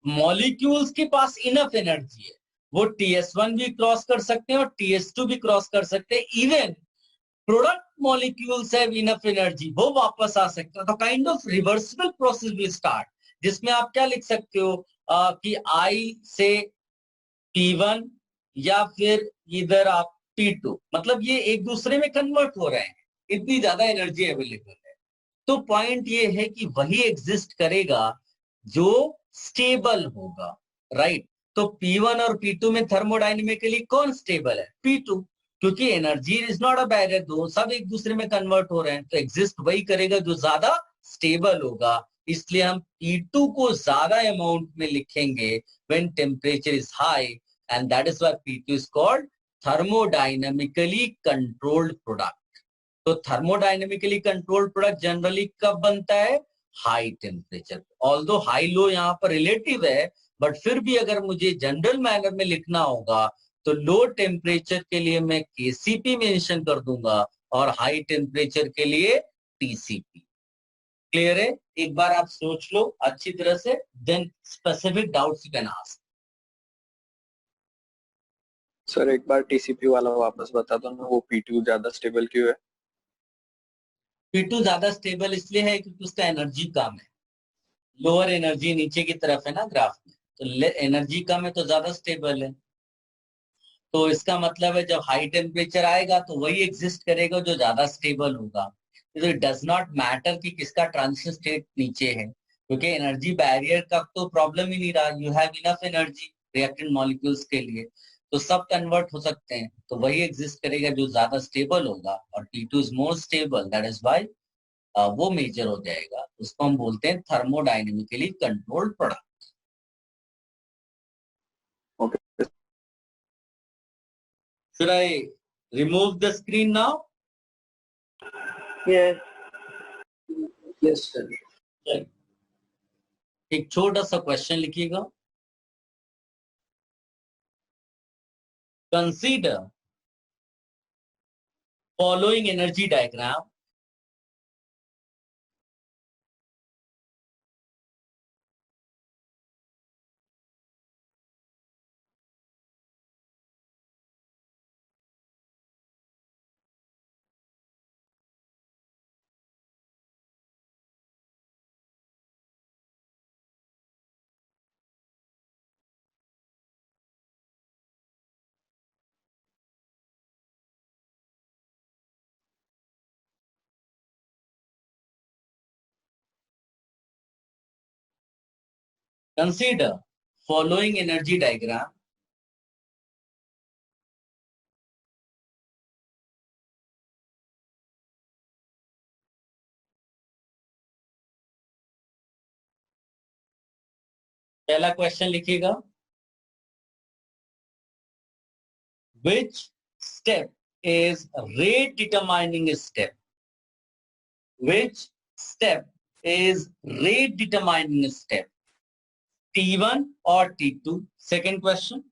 मॉलिक्यूल्स के पास इनफ एनर्जी है, वो TS1 भी क्रॉस कर सकते हैं और TS2 भी क्रॉस कर सकते हैं. Even product molecules have enough energy, वो वापस आ सकते हैं. तो kind of reversible process will start, जिसमें आप क्या लिख सकते हो कि I से P1 या फिर इधर आप P2, मतलब ये एक दूसरे में कन्वर्ट हो रहे हैं, इतनी ज्यादा एनर्जी अवेलेबल है. तो पॉइंट ये है कि वही एग्जिस्ट करेगा जो स्टेबल होगा, राइट. तो P1 और P2 में थर्मोडायनेमिकली कौन स्टेबल है? P2, क्योंकि energy is not a barrier, दो सब एक दूसरे में कन्वर्ट हो रहे हैं. तो एग्जिस्ट वही करेगा जो ज्यादा स्टेबल होगा. इसलिए हम P2 को ज्यादा अमाउंट में लिखेंगे when temperature is high, and that is why P2 is called thermodynamically controlled product. तो थर्मोडायनेमिकली कंट्रोल्ड प्रोडक्ट जनरली कब बनता है? High temperature. Although high low यहाँ पर रिलेटिव है, बट फिर भी अगर मुझे जनरल मैनर में लिखना होगा तो लो टेम्परेचर के लिए मैं KCP मेंशन कर दूंगा और हाई टेम्परेचर के लिए टीसीपी। क्लियर है? एक बार आप सोच लो अच्छी तरह से, then specific doubts you can ask. Sir एक बार टीसीपी वाला वापस बता दो ना, वो P2 ज्यादा स्टेबल क्यों है? P2 ज्यादा स्टेबल इसलिए है क्योंकि उसका एनर्जी कम है, लोअर एनर्जी नीचे की तरफ है ना ग्राफ में, तो एनर्जी कम है तो ज्यादा स्टेबल है। तो इसका मतलब है जब हाई टेम्परेचर आएगा तो वही एग्जिस्ट करेगा जो ज्यादा स्टेबल होगा। तो इट डज नॉट मैटर कि किसका ट्रांजिशन स्टेट नीचे है, क्योंकि एनर्जी बैरियर का तो प्रॉब्लम ही नहीं रहा, you have enough energy reactant molecules के लिए, तो सब कन्वर्ट हो सकते हैं, तो वही एग्जिस्ट करेगा जो ज्यादा स्टेबल होगा, और T2 is more stable, that is why वो मेजर हो जाएगा। उसको हम बोलते हैं thermodynamically controlled product. Okay. Should I remove the screen now? Yes. Yes, sir. एक छोटा सा क्वेश्चन लिखिएगा। Consider following energy diagram Consider following energy diagram. पहला क्वेश्चन लिखिएगा, which step is rate determining step? Which step is rate determining step? T1 or T2? Second question.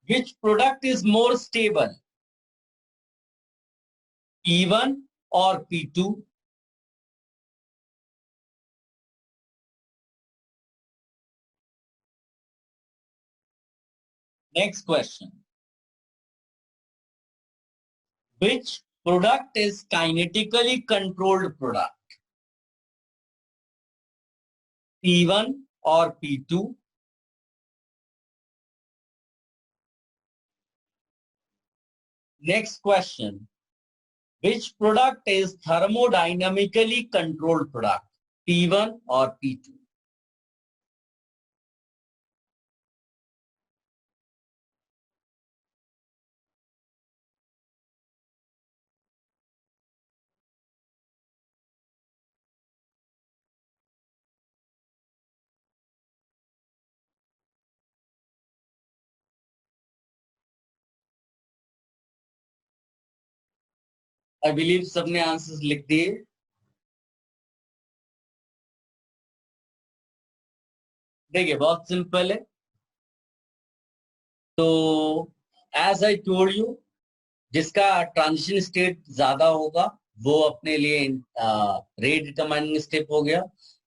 Which product is more stable? P1 or P2? Next question. Which product is kinetically controlled product? P1 or P2? Next question. Which product is thermodynamically controlled product? P1 or P2? I believe सबने answers लिख दिए। देखिए बहुत simple है। तो as I told you, जिसका transition state ज्यादा होगा वो अपने लिए रेट डिटरमाइनिंग स्टेप हो गया।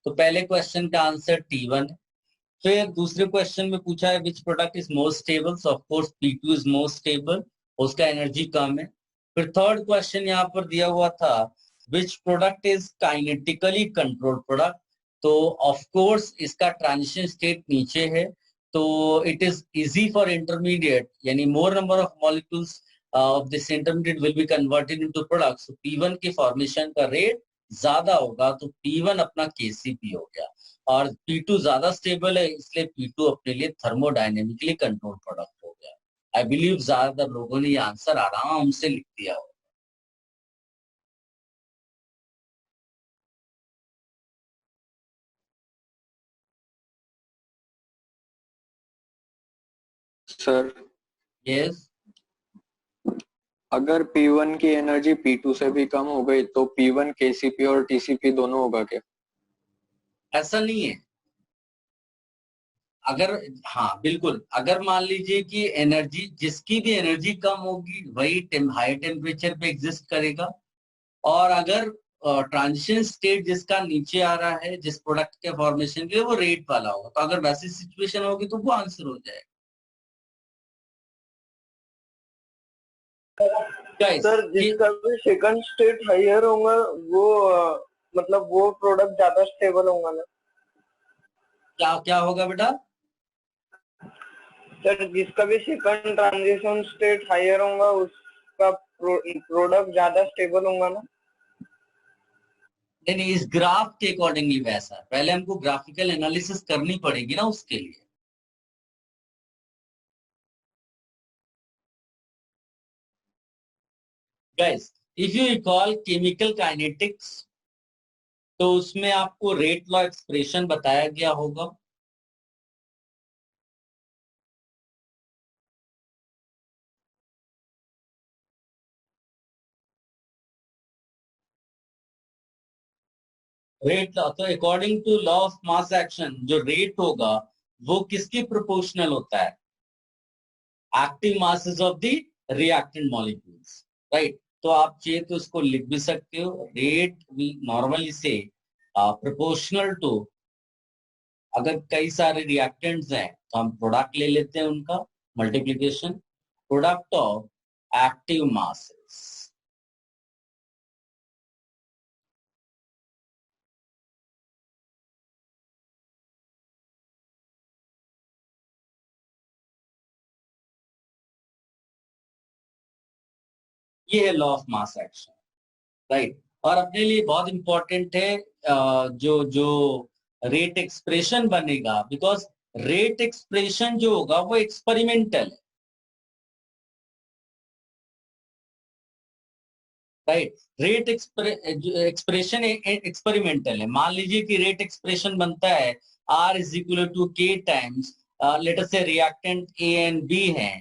तो पहले क्वेश्चन का आंसर T1 है। फिर दूसरे क्वेश्चन में पूछा है which product is more stable, so of course P2 is more stable, उसका एनर्जी कम है। फिर थर्ड क्वेश्चन यहाँ पर दिया हुआ था which product is kinetically controlled product, तो ऑफ कोर्स इसका ट्रांजिशन स्टेट नीचे है, तो it is easy for intermediate, यानी more number of molecules of this intermediate will be converted into product, so P1 के फॉर्मेशन का रेट ज्यादा होगा, तो P1 अपना KCP हो गया। और P2 ज्यादा स्टेबल है, इसलिए P2 अपने लिए थर्मोडायनेमिकली कंट्रोल प्रोडक्ट हो गया। आई बिलीव ज्यादातर लोगों ने ये आंसर आराम से लिख दिया हो। सर यस, अगर P1 की एनर्जी P2 से भी कम हो गई तो P1 KCP और TCP दोनों होगा क्या? ऐसा नहीं है। अगर, हाँ बिल्कुल, अगर मान लीजिए कि एनर्जी, जिसकी भी एनर्जी कम होगी वही हाई टेम्परेचर पे एग्जिस्ट करेगा, और अगर ट्रांजिशन स्टेट जिसका नीचे आ रहा है जिस प्रोडक्ट के फॉर्मेशन के लिए, वो रेट वाला होगा। तो अगर वैसी सिचुएशन होगी तो वो आंसर हो जाएगा। गाइस सर जिसका भी सेकंड स्टेट हायर होगा वो मतलब वो प्रोडक्ट ज्यादा स्टेबल होगा ना? क्या क्या होगा बेटा? सर जिसका भी सेकंड ट्रांजिशन स्टेट हायर होगा उसका प्रोडक्ट ज्यादा स्टेबल होगा ना? नहीं, इस ग्राफ के अकॉर्डिंगली वैसा, पहले हमको ग्राफिकल एनालिसिस करनी पड़ेगी ना उसके लिए। Guys if you recall chemical kinetics, तो उसमें आपको रेट लॉ एक्सप्रेशन बताया गया होगा। रेट लॉ, तो according to law of mass action जो रेट होगा वो किसकी प्रोपोर्शनल होता है? Active masses of the reactant molecules, right. तो आप चाहिए तो उसको लिख भी सकते हो, रेट वी नॉर्मली से प्रोपोर्शनल टू, अगर कई सारे रिएक्टेंट्स हैं तो हम प्रोडक्ट ले लेते हैं उनका multiplication, product of active masses. ये है law of mass action, right. और अपने लिए बहुत इंपॉर्टेंट है जो जो रेट एक्सप्रेशन बनेगा, बिकॉज रेट एक्सप्रेशन जो होगा वो एक्सपेरिमेंटल है, राइट। रेट एक्सप्रेशन एक्सपेरिमेंटल है। मान लीजिए कि रेट एक्सप्रेशन बनता है R is equal to K times, let us से रिएक्टेंट A एंड B है,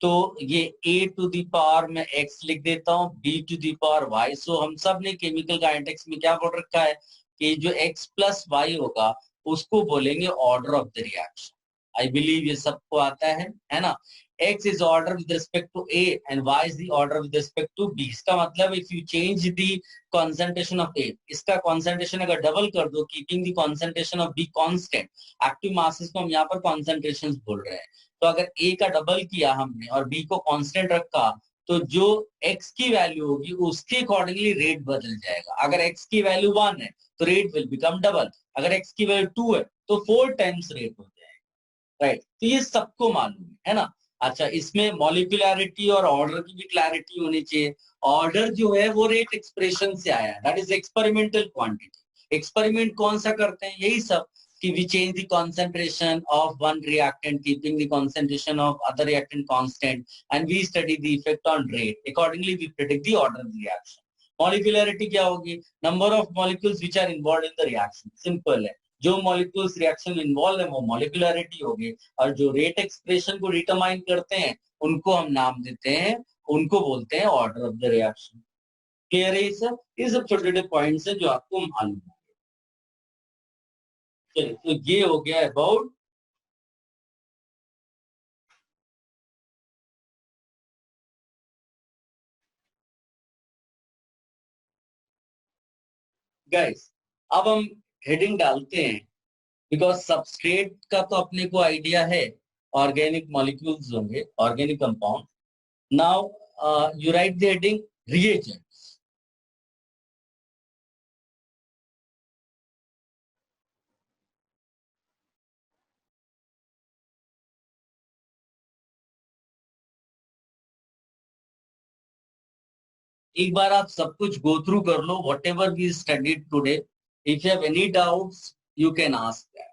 तो ये A टू दी पावर में X लिख देता हूँ, B to the power Y। So हम सब ने केमिकल काइनेटिक्स में क्या बोल रखा है कि जो X प्लस Y होगा उसको बोलेंगे order of the reaction. I believe ये सबको आता है ना। X is order with respect to A and Y is the order with respect to B। इसका मतलब if you change the concentration of A, इसका concentration अगर डबल कर दो, keeping the concentration of B constant, active masses को हम यहाँ पर concentrations बोल रहे हैं, तो अगर A का डबल किया हमने और B को कांस्टेंट रखा, तो जो X की वैल्यू होगी उसके अकॉर्डिंगली रेट बदल जाएगा। अगर X की वैल्यू 1 है तो रेट विल बिकम डबल, अगर X की वैल्यू 2 है तो 4 टाइम्स रेट हो जाएगा, राइट। तो ये सबको मालूम है ना। अच्छा, इसमें मॉलिक्यूलैरिटी और ऑर्डर की भी क्लैरिटी होनी चाहिए। ऑर्डर जो है वो रेट एक्सप्रेशन से आया है, that is experimental quantity. Experiment कौन सा करते हैं? यही सब कि we change the concentration of one reactant keeping the concentration of other reactant constant, and we study the effect on rate, accordingly we predict the order of the reaction। molecularity क्या होगी? number of molecules which are involved in the reaction, simple है। जो molecules reaction में involve है वो molecularity होगी, और जो रेट एक्सप्रेशन को डिटरमाइन करते हैं उनको हम नाम देते हैं, उनको बोलते हैं order of the reaction. Clear है? ये सब छोटे छोटे पॉइंट्स हैं जो आपको मालूम है। चलिए, तो ये हो गया अबाउट गाइस। अब हम हेडिंग डालते हैं, बिकॉज सबस्ट्रेट का तो अपने को आइडिया है, ऑर्गेनिक मॉलिक्यूल्स होंगे, organic compound. Now you write the heading reagents. एक बार आप सब कुछ गो थ्रू कर लो, whatever we studied today. If you have any doubts you can ask that.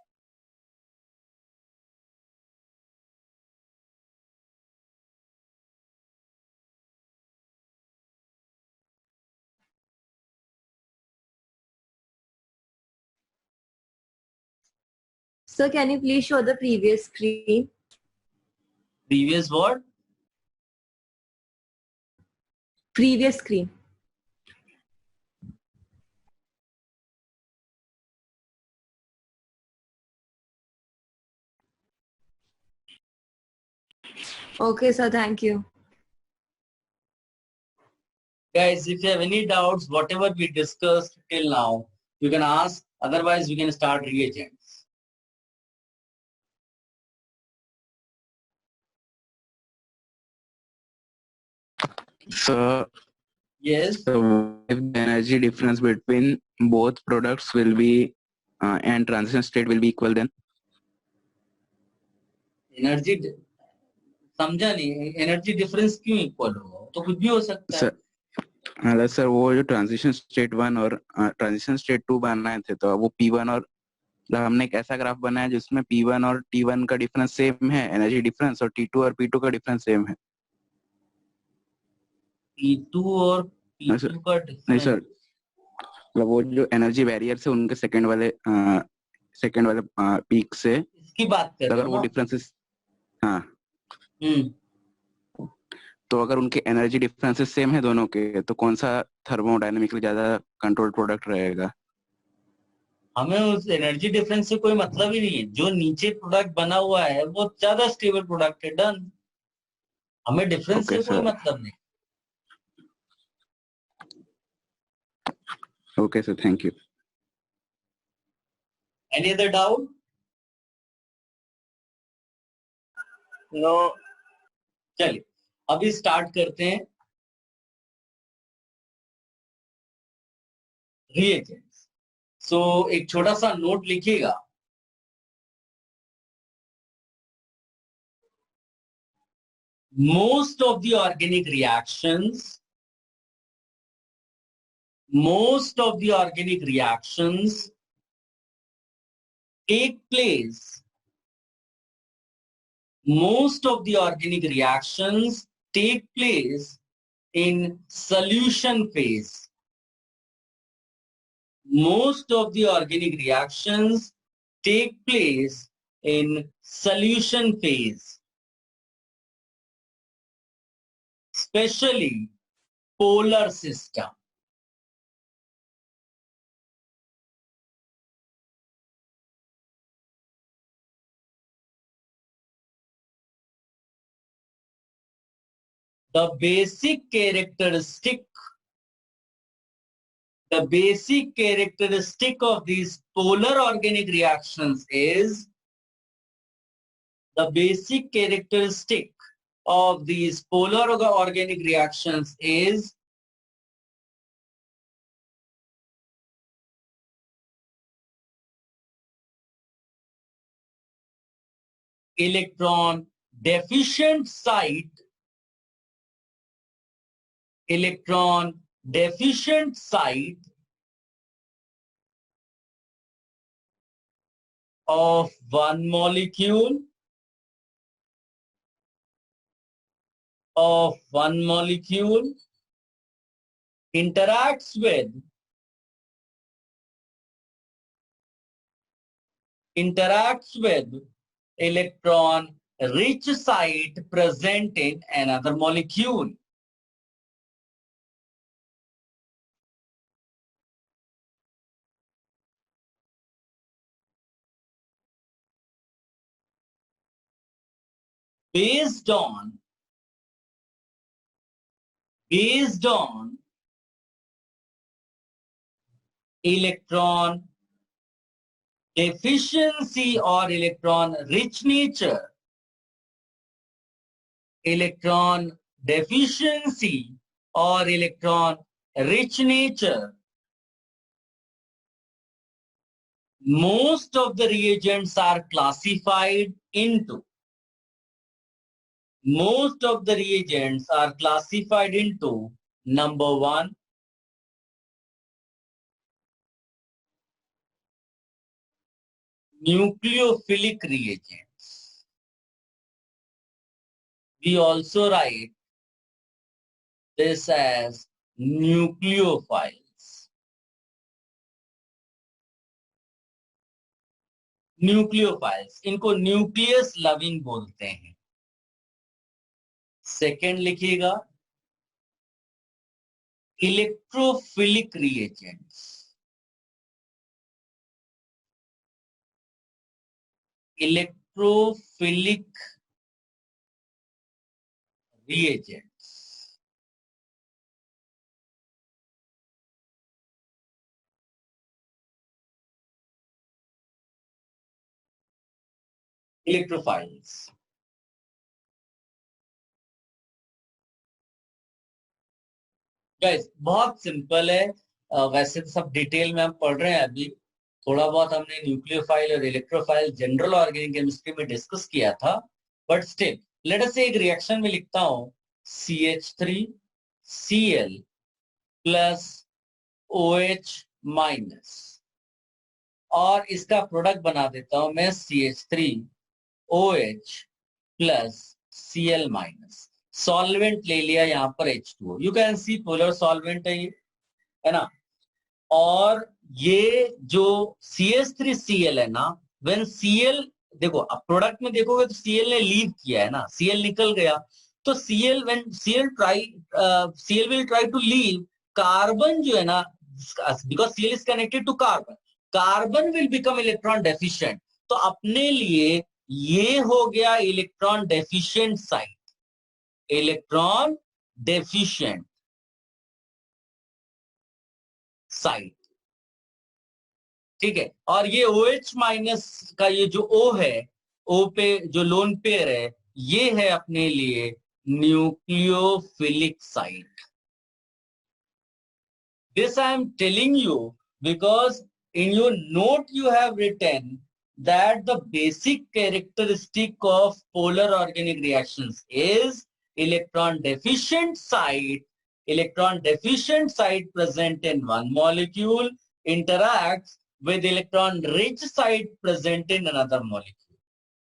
Sir, can you please show the previous screen? Previous word? Previous screen. Okay, sir. Thank you. Guys, if you have any doubts, whatever we discussed till now, you can ask. Otherwise, we can start reagents. So, Yes. so if the energy difference between both products will be and transition state will be equal, then energy समझा नहीं, energy difference क्यों equal होगा? तो कुछ भी हो सकता है. सर मतलब सर वो जो ट्रांजिशन स्टेट 1 और ट्रांजिशन स्टेट 2 बनाए थे, तो वो P1 और मतलब हमने एक ऐसा ग्राफ बनाया जिसमें P1 और T1 का डिफरेंस सेम है, एनर्जी डिफरेंस, और T2 और P2 का डिफरेंस सेम है. P2 और नहीं P2 का नहीं सर, डिफरेंस. मतलब वो जो एनर्जी बैरियर से उनके सेकंड वाले पीक से इसकी बात कर रहे अगर हो वो ना? डिफरेंसेस, हाँ, तो अगर उनके एनर्जी डिफरेंसेस सेम है दोनों के, तो कौन सा थर्मोडायनेमिकली ज्यादा कंट्रोल प्रोडक्ट रहेगा? हमें उस एनर्जी डिफरेंस से कोई मतलब ही नहीं है. जो नीचे प्रोडक्ट बना हुआ है वो ज्यादा स्टेबल प्रोडक्ट है. डन. हमें डिफरेंस ओके से कोई सर, मतलब नहीं. Okay sir, thank you. Any other doubt? No. चलिए अभी स्टार्ट करते हैं रिएजेंट्स. सो एक छोटा सा नोट लिखिएगा. Most of the organic reactions take place. Most of the organic reactions take place in solution phase. Most of the organic reactions take place in solution phase, especially polar system. The basic characteristic of these polar organic reactions is electron deficient site of one molecule interacts with electron rich site present in another molecule. Based on electron deficiency or electron rich nature, most of the reagents are classified into number one, nucleophilic reagents. We also write this as nucleophiles. इनको nucleus loving बोलते हैं. Second लिखिएगा electrophilic reagents. Electrophilic reagents. Electrophiles. Guys बहुत simple है, वैसे तो सब detail में हम पढ़ रहे हैं अभी, थोड़ा बहुत हमने न्यूक्लियोफाइल और इलेक्ट्रोफाइल जनरल ऑर्गेनिक केमिस्ट्री में डिस्कस किया था, बट स्टिल लेट अस से एक रिएक्शन में लिखता हूं CH3Cl प्लस OH माइनस, और इसका प्रोडक्ट बना देता हूं मैं CH3OH plus Cl minus. Solvent ले लिया यहाँ पर H2O, you can see polar solvent है ये, है ना। और ये जो CH3Cl है ना, व्हेन Cl, देखो अब प्रोडक्ट में देखोगे तो Cl ने लीव किया है ना, Cl निकल गया, तो Cl when Cl will try to leave, carbon जो है ना, because Cl is connected to carbon, carbon will become electron deficient, तो अपने लिए ये हो गया electron deficient site, electron deficient site, ठीक है। और ये OH माइनस का ये जो O है, O पे जो लोन पेयर है, ये है अपने लिए nucleophilic site. This I am telling you because in your note you have written that the basic characteristic of polar organic reactions is electron deficient site. Electron deficient site present in one molecule interacts with electron rich site present in another molecule,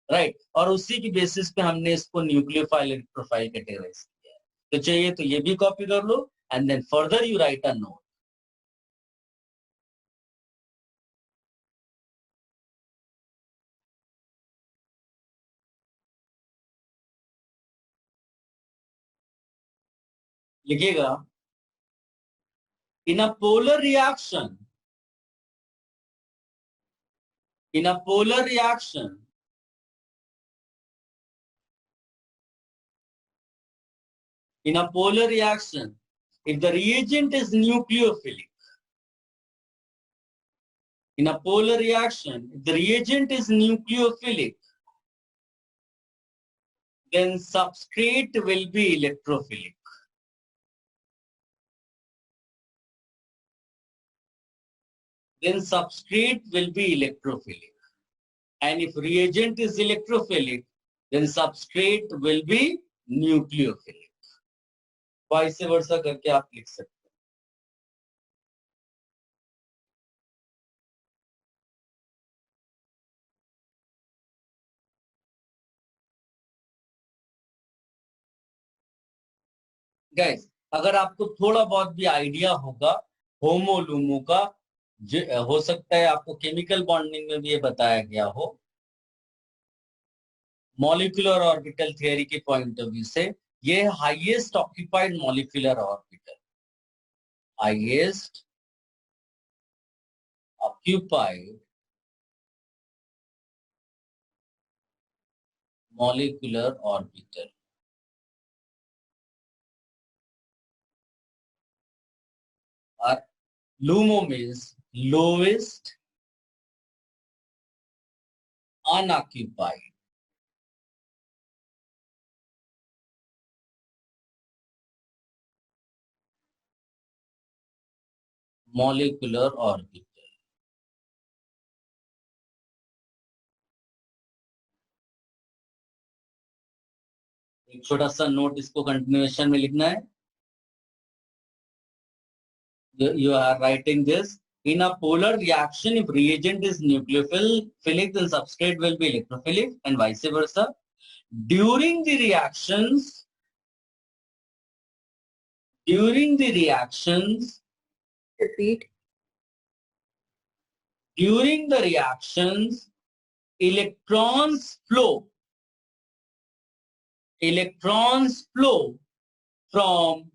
right? और उसी की basis पे हमने इसको nucleophile electrophile categorise किया है। तो चाहिए तो ये भी कॉपी कर लो and then further you write a note. लिखिएगा, in a polar reaction, in a polar reaction, in a polar reaction, if the reagent is nucleophilic, in a polar reaction, if the reagent is nucleophilic, then substrate will be electrophilic. Then substrate will be electrophilic. And if reagent is electrophilic, then substrate will be nucleophilic. Vice versa करके आप लिख सकते हैं। Guys अगर आपको थोड़ा बहुत भी आइडिया होगा होमो लूमो का, हो सकता है आपको केमिकल बॉन्डिंग में भी ये बताया गया हो, मॉलिक्यूलर ऑर्बिटल थियरी के पॉइंट ऑफ व्यू से, ये highest occupied molecular orbital, highest occupied molecular orbital, और LUMO means lowest unoccupied molecular orbital। एक छोटा सा नोट इसको कंटिन्यूएशन में लिखना है। You are writing this, in a polar reaction, if reagent is nucleophilic, then substrate will be electrophilic and vice versa. During the reactions, Repeat. during the reactions, electrons flow from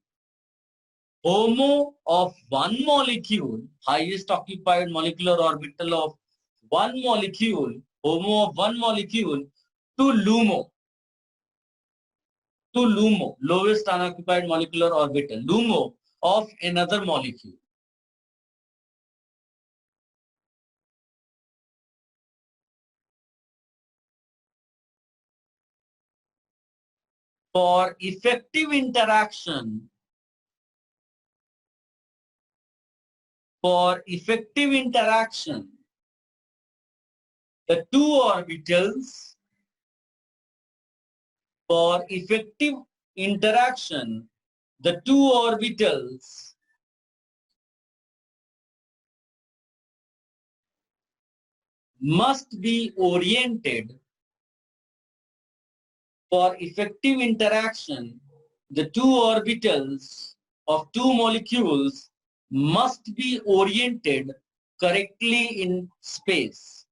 HOMO of one molecule, highest occupied molecular orbital of one molecule, HOMO of one molecule, to LUMO. to LUMO, lowest unoccupied molecular orbital, LUMO of another molecule. For effective interaction, the two orbitals, must be oriented. For effective interaction, the two orbitals of two molecules must be oriented correctly in space.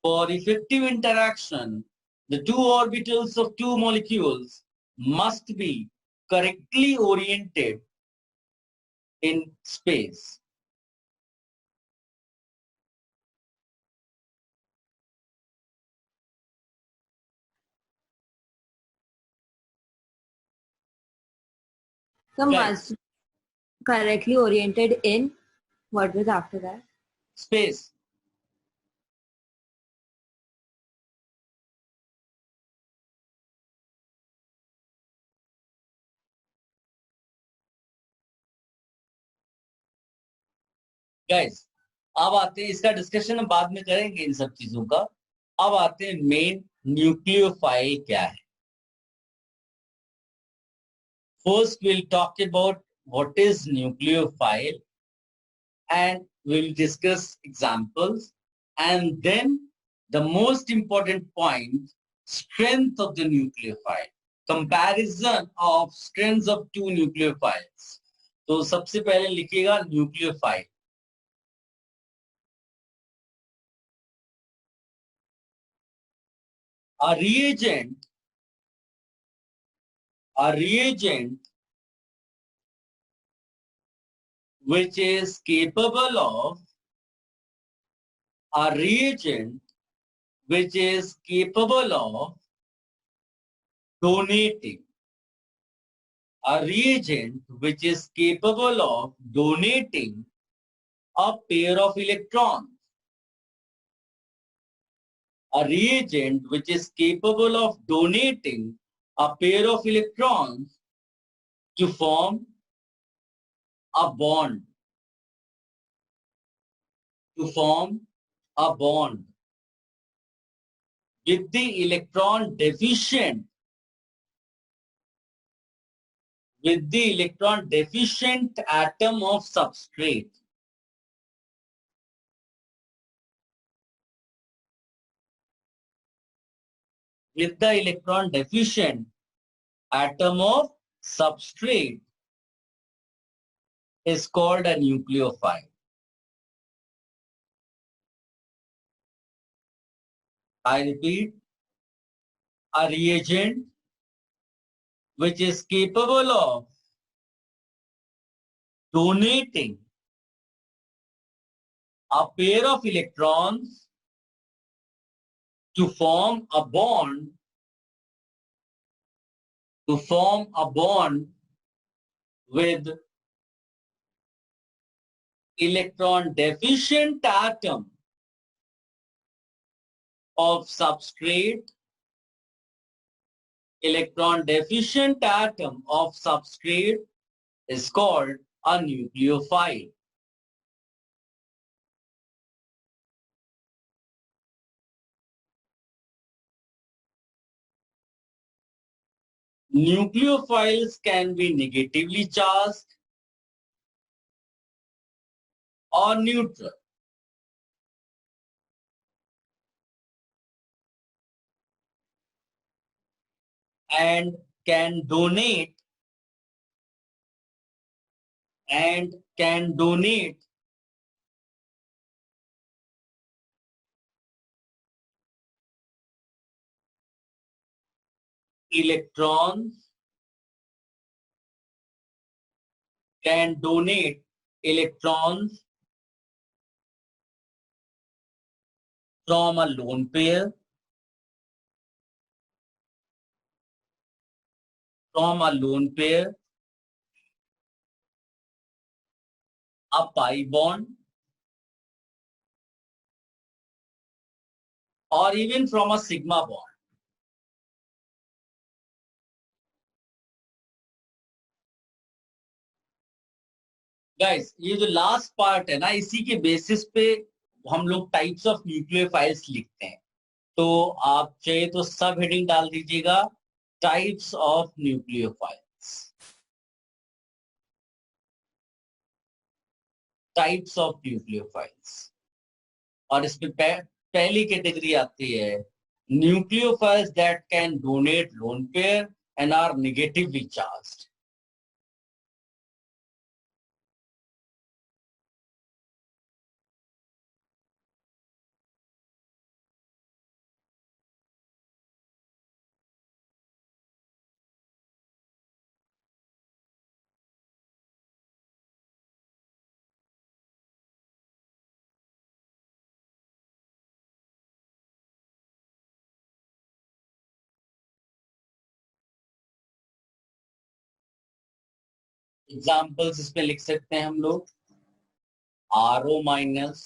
For effective interaction, the two orbitals of two molecules must be correctly oriented in space. So Right. must correctly oriented in, what was after that? Space. Guys, अब आते हैं, इसका discussion हम बाद में करेंगे इन सब चीजों का. अब आते हैं मेन न्यूक्लियोफाइल क्या है. First, we'll talk about what is nucleophile and we'll discuss examples. And then the most important point, strength of the nucleophile. Comparison of strengths of two nucleophiles. तो सबसे पहले लिखिएगा nucleophile. A reagent which is capable of donating. A reagent which is capable of donating a pair of electrons. A reagent which is capable of donating a pair of electrons to form a bond. With the electron deficient atom of substrate. With the electron deficient atom of substrate is called a nucleophile. I repeat, a reagent which is capable of donating a pair of electrons to form a bond with electron deficient atom of substrate. Electron deficient atom of substrate is called a nucleophile. Nucleophiles can be negatively charged or neutral. And can donate electrons from a lone pair from a lone pair, a pi bond, or even from a sigma bond. Guys ये जो last part है ना, इसी के basis पे हम लोग types of nucleophiles लिखते हैं। तो आप चाहे तो सब हेडिंग डाल दीजिएगा, types of nucleophiles, types of nucleophiles. और इसमें पहली कैटेगरी आती है nucleophiles that can donate lone pair and are negatively charged. Examples इसमें लिख सकते हैं हम लोग, RO minus,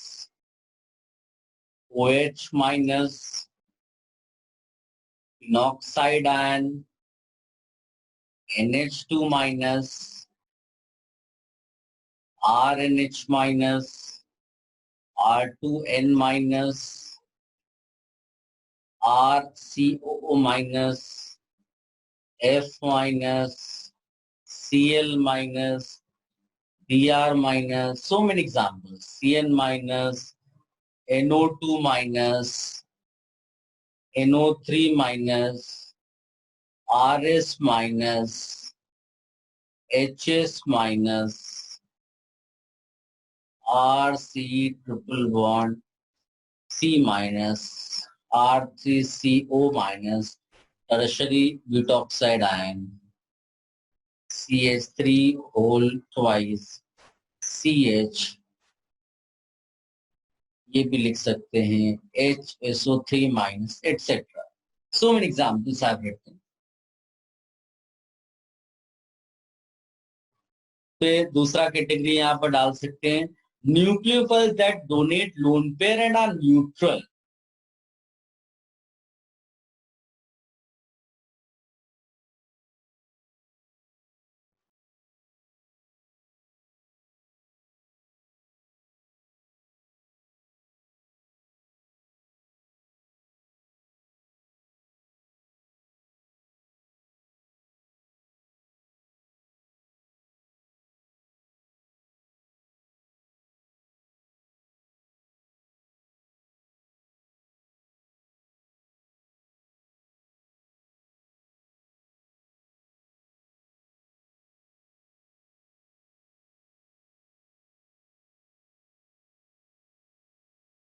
OH minus, phenoxide ion, NH2 minus, RNH minus, R2N minus, RCOO minus, F minus, Cl minus, Br minus, so many examples, Cn minus, NO2 minus, NO3 minus, RS minus, HS minus, RC triple bond, C minus, R3CO minus, tertiary butoxide ion, CH3 whole twice, CH, ये भी लिख सकते हैं, HSO3 minus, etc. So many examples I've written. फिर दूसरा category यहाँ पर डाल सकते हैं, nucleophiles that donate lone pair and are neutral.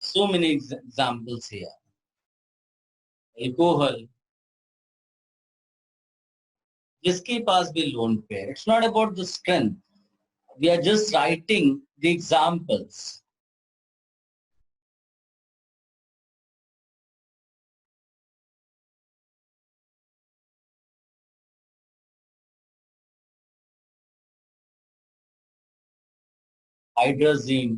So many examples here. Alcohol, जिसके पास भी lone pair, it's not about the strength. We are just writing the examples. Hydrazine,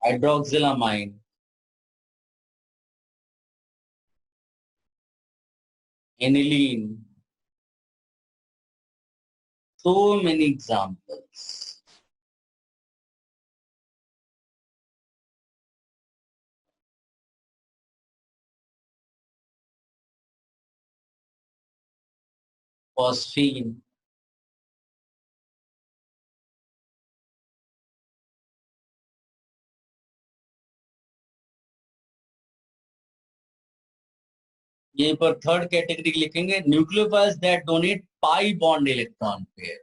hydroxylamine, aniline, so many examples. Phosphine, ये पर third category लिखेंगे, nucleophiles that donate pi bond electron pair.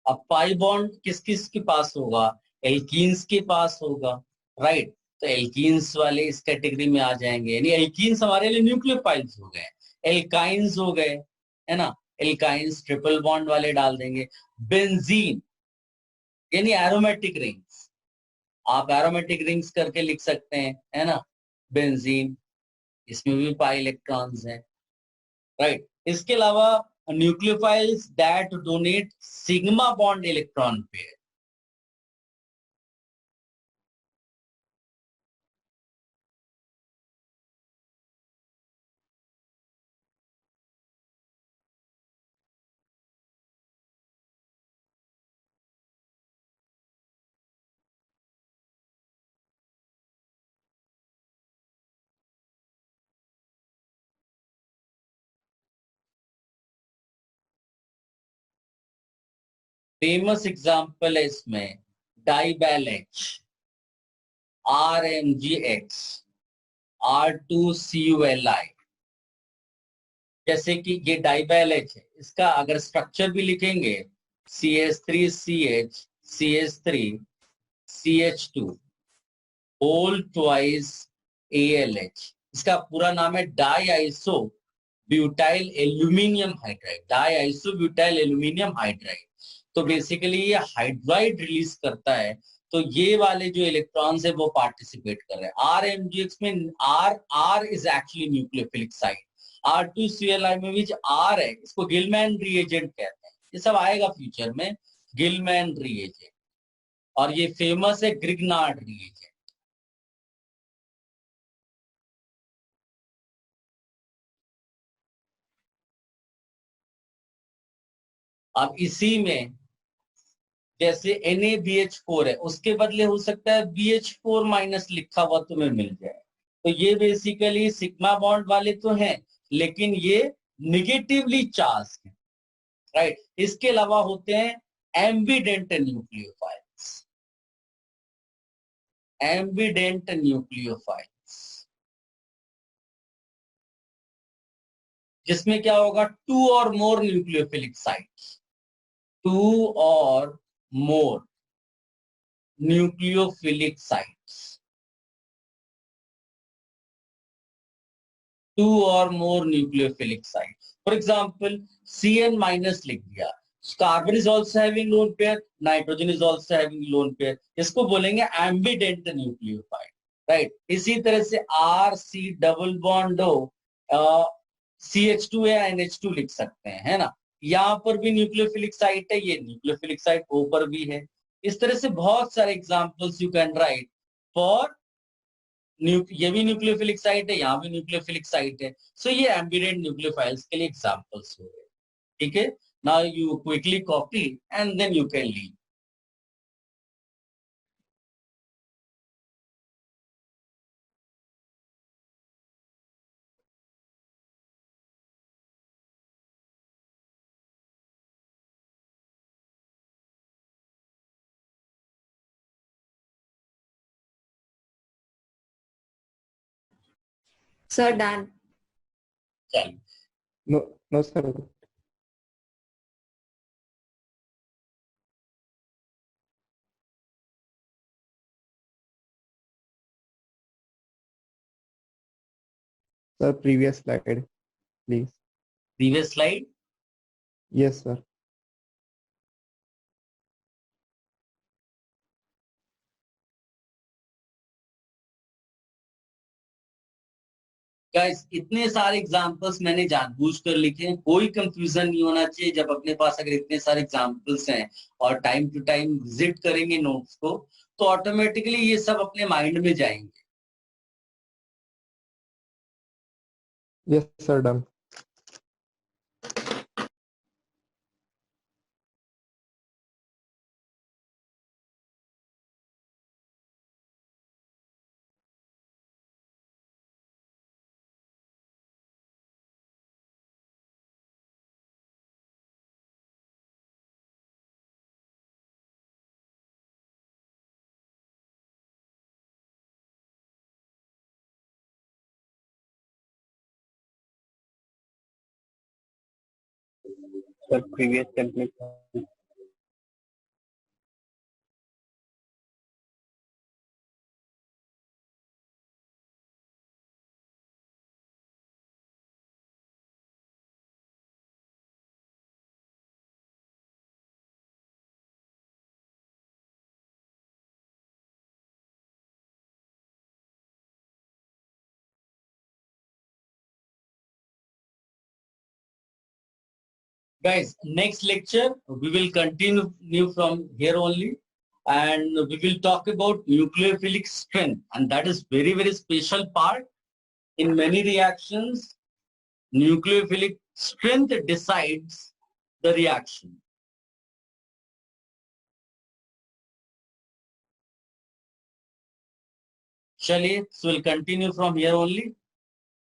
अब pi bond किस किस के पास होगा, alkenes के पास होगा, राइट। तो एल्कीन्स वाले इस कैटेगरी में आ जाएंगे, यानी एल्कीन्स हमारे लिए न्यूक्लियोफाइल्स हो गए, एल्काइंस हो गए, है ना, एल्काइंस ट्रिपल बॉन्ड वाले डाल देंगे। बेंजीन यानी एरोमेटिक रिंग्स, आप एरोमेटिक रिंग्स करके लिख सकते हैं, है ना, बेंजीन, इसमें भी पाई इलेक्ट्रॉन्स हैं, राइट। इसके अलावा nucleophiles that donate sigma bond electron pair, famous example है इसमें डाइबैल एच, RMgX, R2CuLi। जैसे कि ये डाइबैल एच है, इसका अगर स्ट्रक्चर भी लिखेंगे CH3CH CH3 CH2 whole twice ALH, इसका पूरा नाम है di iso butyl aluminium hydride, di iso butyl aluminium hydride. तो बेसिकली ये हाइड्राइड रिलीज करता है, तो ये वाले जो इलेक्ट्रॉन्स है वो पार्टिसिपेट कर रहे हैं। RMgX में R is actually nucleophilic site, R2CuLi में भी R है, इसको गिलमैन रिएजेंट कहते हैं, ये सब आएगा फ्यूचर में, गिलमैन रिएजेंट, और ये फेमस है ग्रिग्नार्ड रिएजेंट। अब इसी में जैसे NaBH4 है, उसके बदले हो सकता है BH4 माइनस लिखा हुआ तुम्हें मिल जाए, तो ये बेसिकली सिग्मा बॉन्ड वाले तो हैं, लेकिन ये निगेटिवली चार्ज है, राइट। इसके अलावा होते हैं एम्बिडेंट न्यूक्लियोफाइल्स, एम्बिडेंट न्यूक्लियोफाइल्स, जिसमें क्या होगा, 2 और मोर न्यूक्लियोफिलिक साइट्स, 2 और मोर न्यूक्लियोफिलिक साइट्स, 2 और more nucleophilic sites. For example CN minus लिख दिया, carbon is also having lone pair, nitrogen is also having lone pair, इसको बोलेंगे एम्बिडेंट न्यूक्लियोफाइल, राइट। इसी तरह से RC डबल बॉन्ड CH2 या NH2 लिख सकते हैं, है ना, यहाँ पर भी न्यूक्लियोफिलिक साइट है, ये न्यूक्लियोफिलिक साइट O पर भी है। इस तरह से बहुत सारे examples you can right for ये भी न्यूक्लियोफिलिक साइट है, यहाँ भी न्यूक्लियोफिलिक साइट है, सो ये एम्बिडेंट न्यूक्लियोफाइल्स के लिए एग्जांपल्स हो गए, ठीक है। Now you quickly copy and then you can leave. Sir, done. चलिए, No, no, sir. Sir, previous slide, please. Previous slide. Yes, sir. Guys इतने सारे एग्जांपल्स मैंने जानबूझकर लिखे हैं, कोई कंफ्यूजन नहीं होना चाहिए। जब अपने पास अगर इतने सारे एग्जांपल्स हैं और टाइम टू टाइम विजिट करेंगे नोट्स को, तो ऑटोमेटिकली ये सब अपने माइंड में जाएंगे। Yes, sir, done. Sir previous template Guys, next lecture, we will continue from here only. And we will talk about nucleophilic strength. And that is very, very special part. In many reactions, nucleophilic strength decides the reaction. Shall we? So we'll continue from here only.